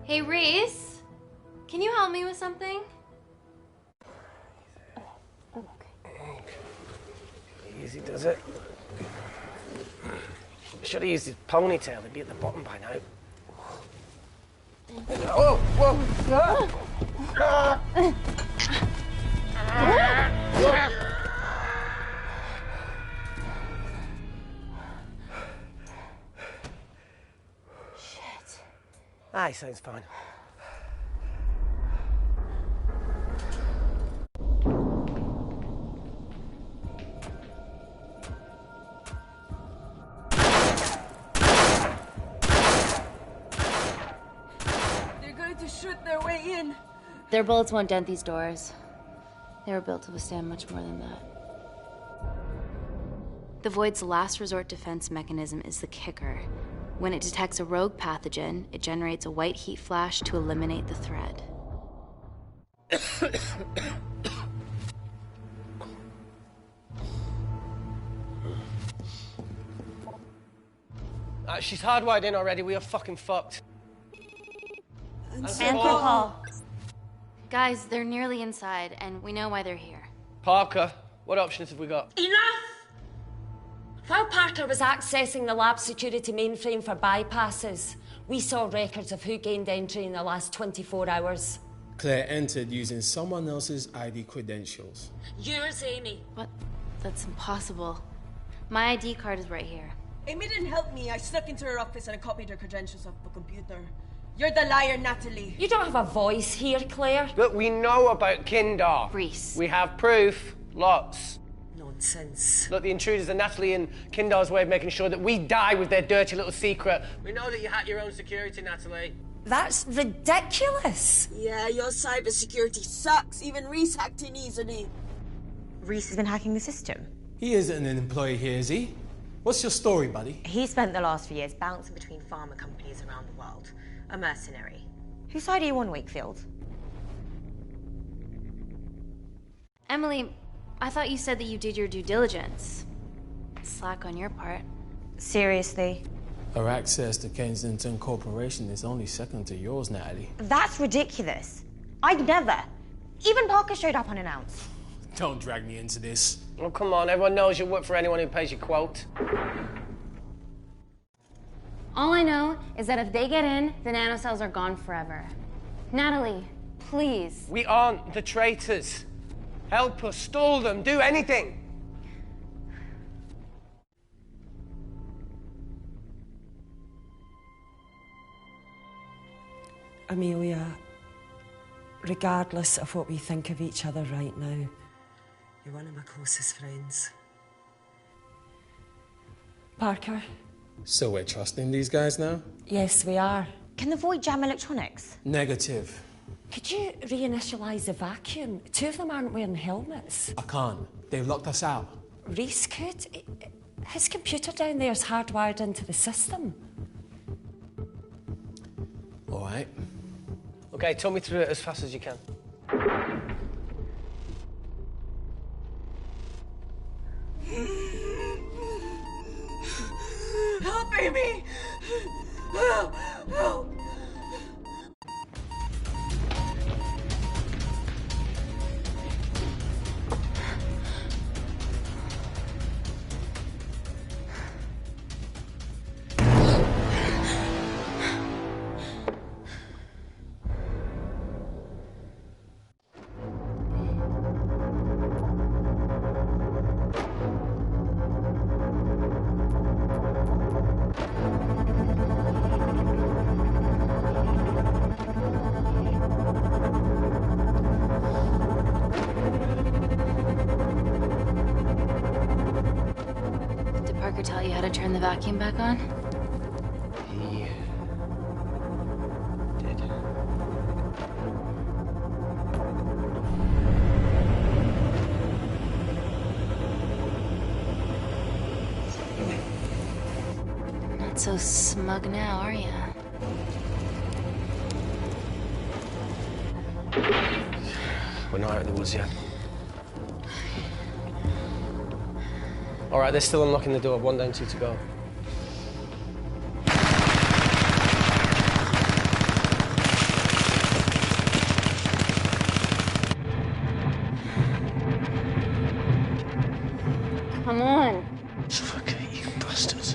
Hey, Reese, can you help me with something? Easy does it. Should have used his ponytail. He'd be at the bottom by now. Oh, whoa! Shit. Aye, sounds fine. Shoot their way in. Their bullets won't dent these doors. They were built to withstand much more than that. The Void's last resort defense mechanism is the kicker. When it detects a rogue pathogen, it generates a white heat flash to eliminate the threat. She's hardwired in already. We are fucking fucked. And Paul. Guys, they're nearly inside, and we know why they're here. Parker, what options have we got? Enough! While Parker was accessing the lab security mainframe for bypasses, we saw records of who gained entry in the last 24 hours. Claire entered using someone else's ID credentials. Yours, Amy. What? That's impossible. My ID card is right here. Amy didn't help me. I snuck into her office and I copied her credentials off the computer. You're the liar, Natalie. You don't have a voice here, Claire. Look, we know about Kindar. Reese. We have proof. Lots. Nonsense. Look, the intruders are Natalie and Kindar's way of making sure that we die with their dirty little secret. We know that you hack your own security, Natalie. That's ridiculous. Yeah, your cybersecurity sucks. Even Reese hacked in easily. Reese has been hacking the system. He isn't an employee here, is he? What's your story, buddy? He spent the last few years bouncing between pharma companies around the world. A mercenary. Whose side are you on, Wakefield? Emily, I thought you said that you did your due diligence. Slack on your part. Seriously? Our access to Kensington Corporation is only second to yours, Natalie. That's ridiculous. I'd never. Even Parker showed up unannounced. Don't drag me into this. Oh, come on. Everyone knows you work for anyone who pays your quote. All I know is that if they get in, the nanocells are gone forever. Natalie, please. We aren't the traitors. Help us, stall them, do anything. Amelia, regardless of what we think of each other right now, you're one of my closest friends. Parker? So we're trusting these guys now? Yes, we are. Can the Void jam electronics? Negative. Could you reinitialize the vacuum? Two of them aren't wearing helmets. I can't. They've locked us out. Reese could. His computer down there is hardwired into the system. All right. Okay, talk me through it as fast as you can. Help, Amy! Help! Help! vacuum back on? He did. Not so smug now, are you? We're not out of the woods yet. All right, they're still unlocking the door. 1 down, 2 to go. Come on. Suffocate, you bastards.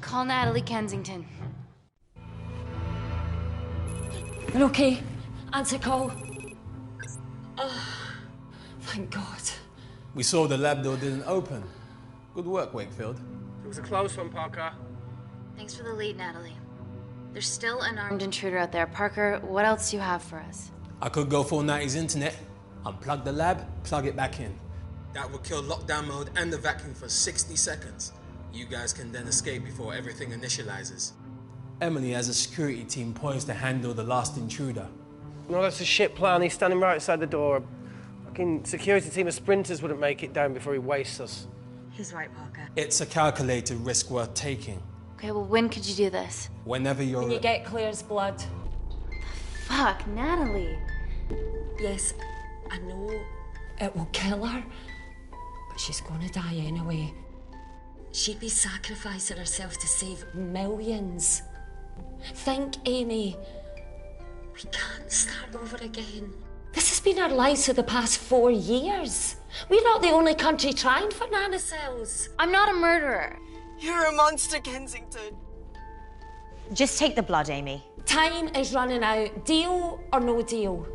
Call Natalie Kensington. You're okay? Answer call. Oh, thank God. We saw the lab door didn't open. Good work, Wakefield. It was a close one, Parker. Thanks for the lead, Natalie. There's still an armed intruder out there. Parker, what else do you have for us? I could go full 90s internet, unplug the lab, plug it back in. That would kill lockdown mode and the vacuum for 60 seconds. You guys can then escape before everything initializes. Emily has a security team poised to handle the last intruder. No, that's a shit plan. He's standing right outside the door. Fucking security team of sprinters wouldn't make it down before he wastes us. He's right, Parker. It's a calculated risk worth taking. Okay, well, when could you do this? Whenever you're... When you get Claire's blood. Fuck, Natalie. Yes, I know it will kill her, but she's gonna die anyway. She'd be sacrificing herself to save millions. Think, Amy. We can't start over again. This has been our lives for the past 4 years. We're not the only country trying for nanocells. I'm not a murderer. You're a monster, Kensington. Just take the blood, Amy. Time is running out. Deal or no deal?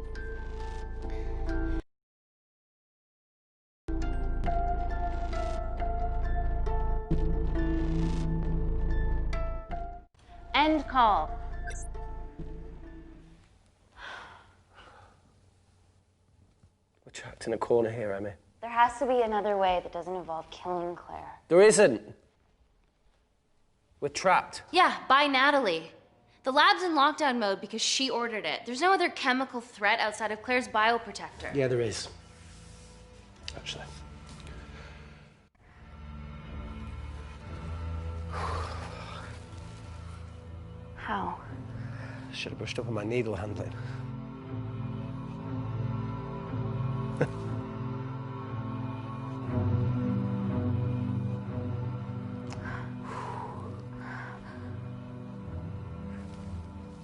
End call. We're trapped in a corner here, Emmy. There has to be another way that doesn't involve killing Claire. There isn't. We're trapped. Yeah, by Natalie. The lab's in lockdown mode because she ordered it. There's no other chemical threat outside of Claire's bioprotector. Yeah, there is. Actually. How? Should have brushed up on my needle handling.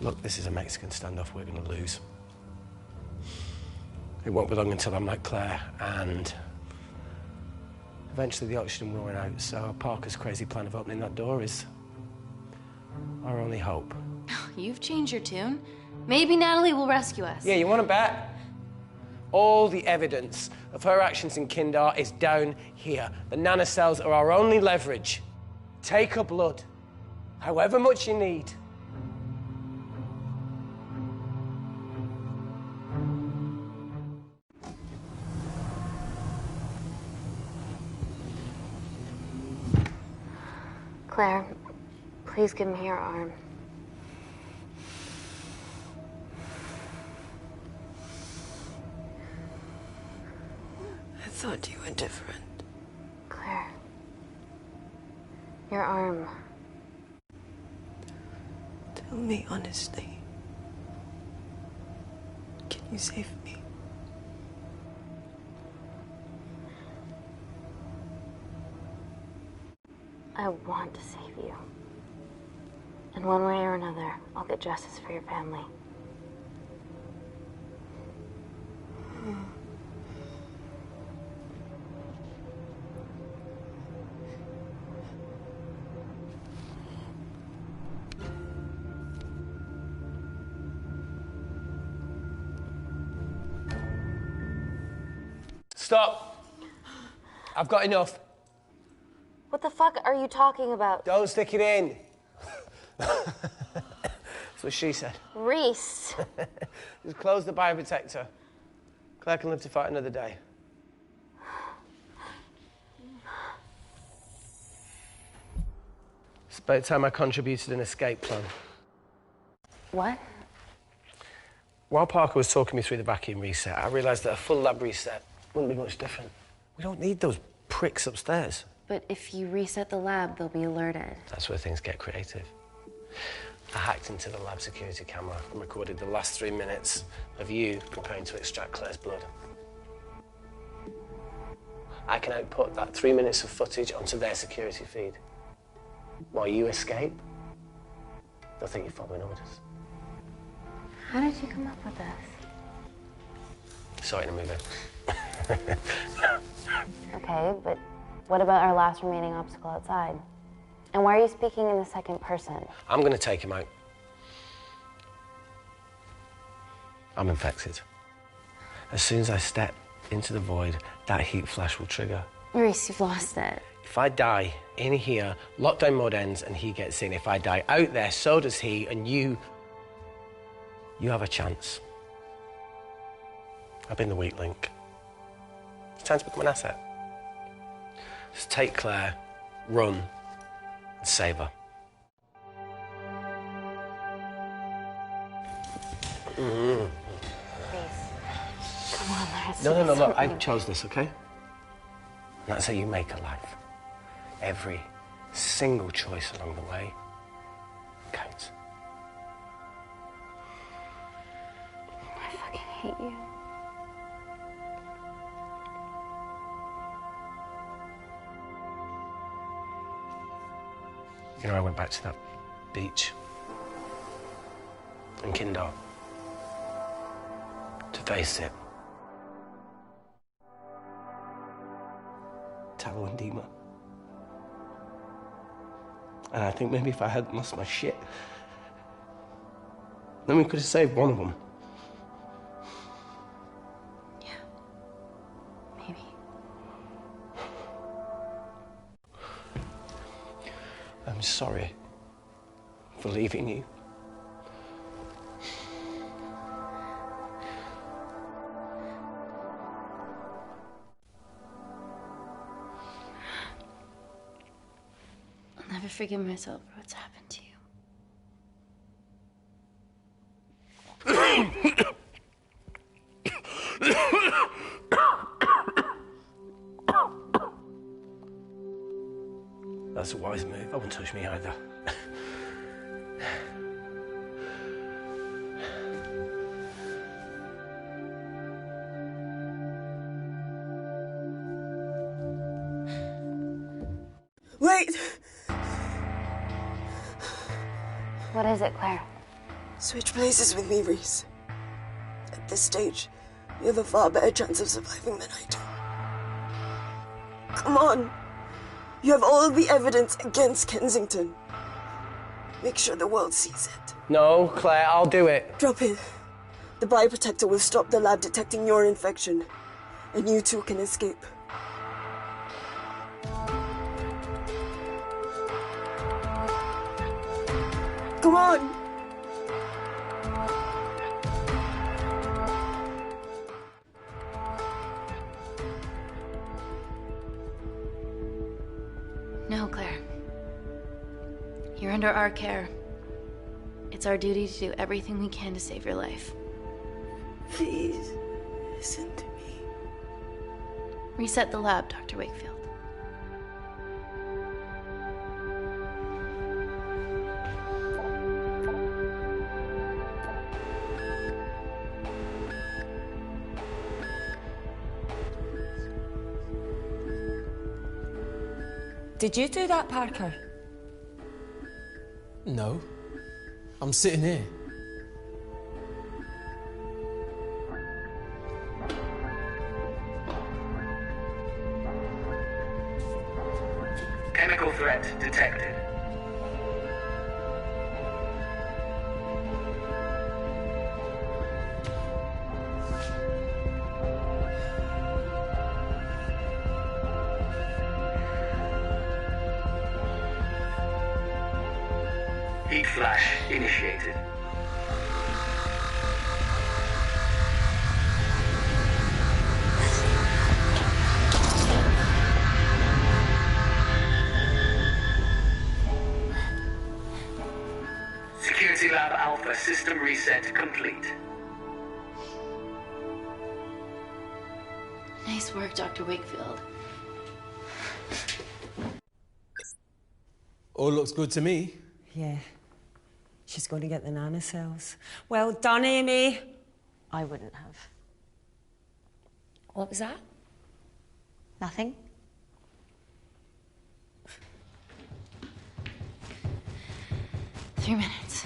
Look, this is a Mexican standoff we're going to lose. It won't be long until I'm like Claire, and eventually the oxygen will run out, so Parker's crazy plan of opening that door is our only hope. You've changed your tune. Maybe Natalie will rescue us. Yeah, you want to bet? All the evidence of her actions in Kindar is down here. The nanocells are our only leverage. Take her blood, however much you need. Claire, please give me your arm. I thought you were different. Claire. Your arm. Tell me honestly. You saved me. I want to save you. In one way or another, I'll get justice for your family. Stop! I've got enough. What the fuck are you talking about? Don't stick it in. That's what she said. Reese. Just close the bioprotector. Claire can live to fight another day. It's about time I contributed an escape plan. What? While Parker was talking me through the vacuum reset, I realised that a full lab reset wouldn't be much different. We don't need those pricks upstairs. But if you reset the lab, they'll be alerted. That's where things get creative. I hacked into the lab security camera and recorded the last 3 minutes of you preparing to extract Claire's blood. I can output that 3 minutes of footage onto their security feed. While you escape, they'll think you're following orders. How did you come up with this? Saw it in a movie. Okay, but what about our last remaining obstacle outside? And why are you speaking in the second person? I'm going to take him out. I'm infected. As soon as I step into the void, that heat flash will trigger. Reese, you've lost it. If I die in here, lockdown mode ends and he gets in. If I die out there, so does he, and you have a chance. I've been the weak link. It's time to become an asset. Just take Claire, run, and save her. Reese, come on, there's No, look, I something. chose this, okay? And that's how you make a life. Every single choice along the way counts. I fucking hate you. You know, I went back to that beach in Kindar to face it. Tallow and Dima. And I think maybe if I hadn't lost my shit, then we could have saved one of them. Yeah. Maybe. I'm sorry for leaving you. I'll never forgive myself for what's happened to you. That's a wise move. I wouldn't touch me either. Wait! What is it, Claire? Switch places with me, Reese. At this stage, you have a far better chance of surviving than I do. Come on. You have all the evidence against Kensington. Make sure the world sees it. No, Claire, I'll do it. Drop it. The bioprotector will stop the lab detecting your infection, and you two can escape. Come on! No, Claire. You're under our care. It's our duty to do everything we can to save your life. Please, listen to me. Reset the lab, Dr. Wakefield. Did you do that, Parker? No. I'm sitting here. Chemical threat detected. Heat flash initiated. Security Lab Alpha system reset complete. Nice work, Dr. Wakefield. All looks good to me. Yeah. She's going to get the nanocells. Well done, Amy. I wouldn't have. What was that? Nothing? 3 minutes.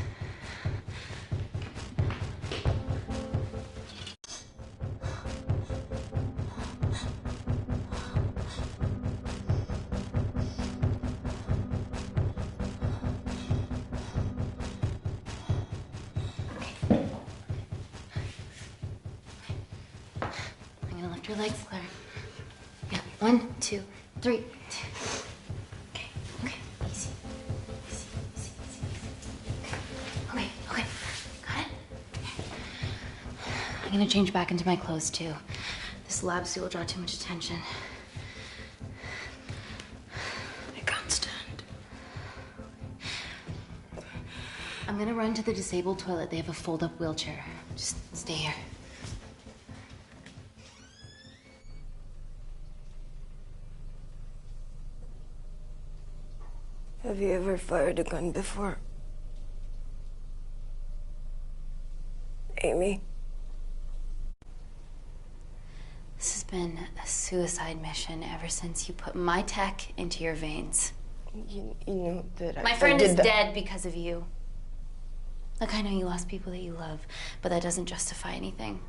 I'm gonna lift your legs, Claire. Yeah, 1, 2, 3. Okay, okay, easy. Easy. Okay, got it? I'm gonna change back into my clothes too. This lab suit will draw too much attention. I can't stand. I'm gonna run to the disabled toilet. They have a fold-up wheelchair. Just stay here. Have you ever fired a gun before? Amy? This has been a suicide mission ever since you put my tech into your veins. You know that My friend is dead because of you. Look, I know you lost people that you love, but that doesn't justify anything.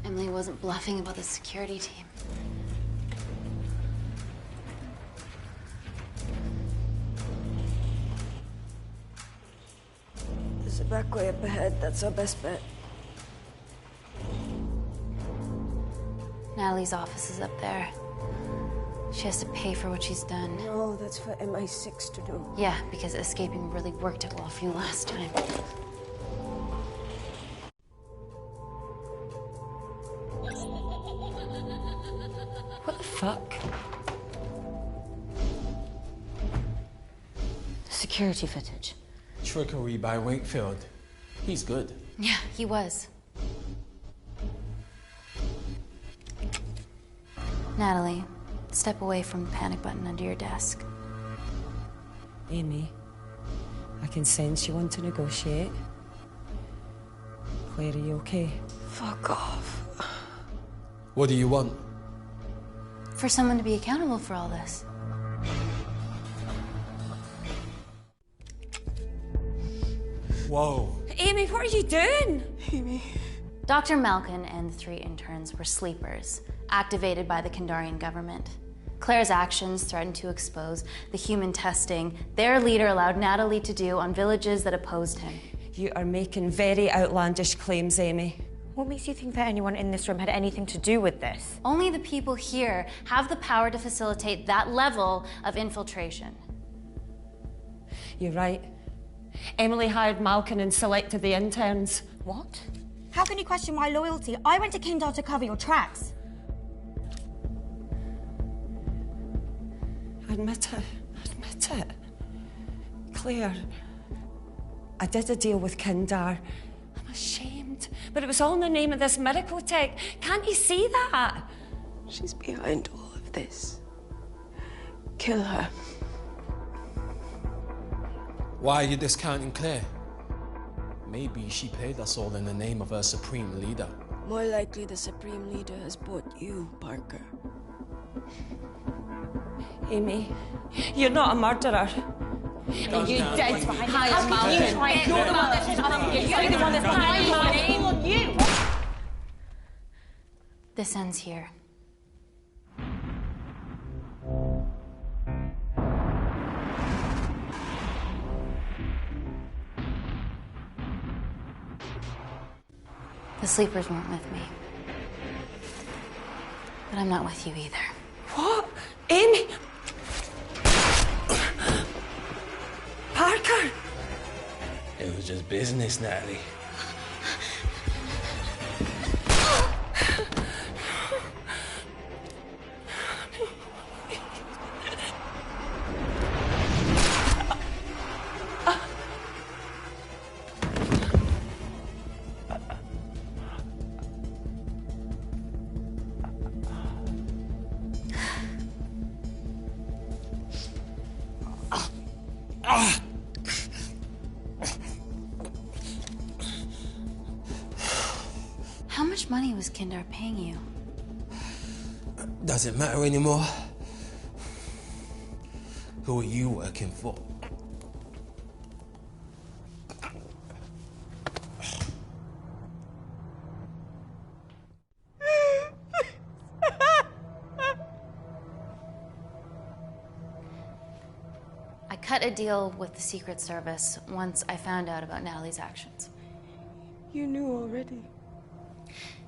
Emily wasn't bluffing about the security team. There's a back way up ahead. That's our best bet. Natalie's office is up there. She has to pay for what she's done. No, that's for MI6 to do. Yeah, because escaping really worked it well for you last time. What the fuck? Security footage. Trickery by Wakefield. He's good. Yeah, he was. Natalie, step away from the panic button under your desk. Amy, I can sense you want to negotiate. Claire, are you okay? Fuck off. What do you want? For someone to be accountable for all this. Whoa. Amy, what are you doing? Amy. Dr. Malkin and the 3 interns were sleepers, activated by the Kandarian government. Claire's actions threatened to expose the human testing their leader allowed Natalie to do on villages that opposed him. You are making very outlandish claims, Amy. What makes you think that anyone in this room had anything to do with this? Only the people here have the power to facilitate that level of infiltration. You're right. Emily hired Malkin and selected the interns. What? How can you question my loyalty? I went to Kindar to cover your tracks. Admit it. Admit it. Claire, I did a deal with Kindar. I'm ashamed But it was all in the name of this miracle tech. Can't you see that? She's behind all of this. Kill her. Why are you discounting Claire? Maybe she paid us all in the name of her supreme leader. More likely the Supreme Leader has bought you, Parker. Amy, you're not a murderer. Guns You down, dead Wendy. behind How the can you mountain. try and You're the kill one her? that's telling you. You're You're the one that's lying on you. This ends here. The sleepers weren't with me. But I'm not with you either. What? Amy? Parker? It was just business, Natalie. How much money was Kindar paying you? Does it matter anymore? Who are you working for? I cut a deal with the Secret Service once I found out about Natalie's actions. You knew already.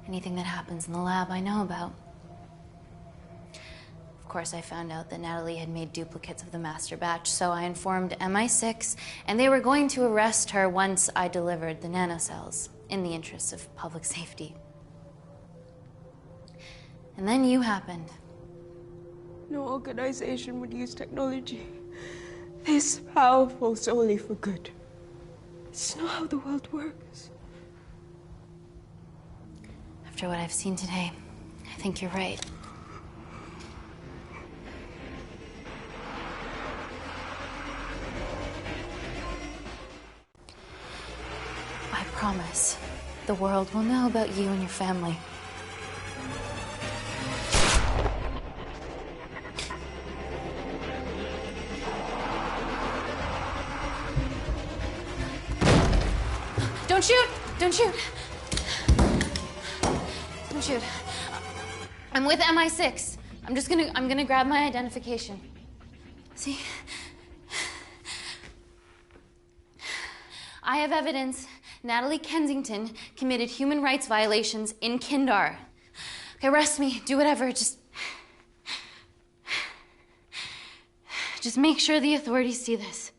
Anything that happens in the lab, I know about. Of course, I found out that Natalie had made duplicates of the master batch, so I informed MI6, and they were going to arrest her once I delivered the nanocells, in the interests of public safety. And then you happened. No organization would use technology this powerful solely for good. It's not how the world works. After what I've seen today, I think you're right. I promise, the world will know about you and your family. Don't shoot! Don't shoot! Don't shoot. I'm with MI6. I'm gonna grab my identification. See? I have evidence Natalie Kensington committed human rights violations in Kindar. Okay, arrest me, do whatever, just make sure the authorities see this.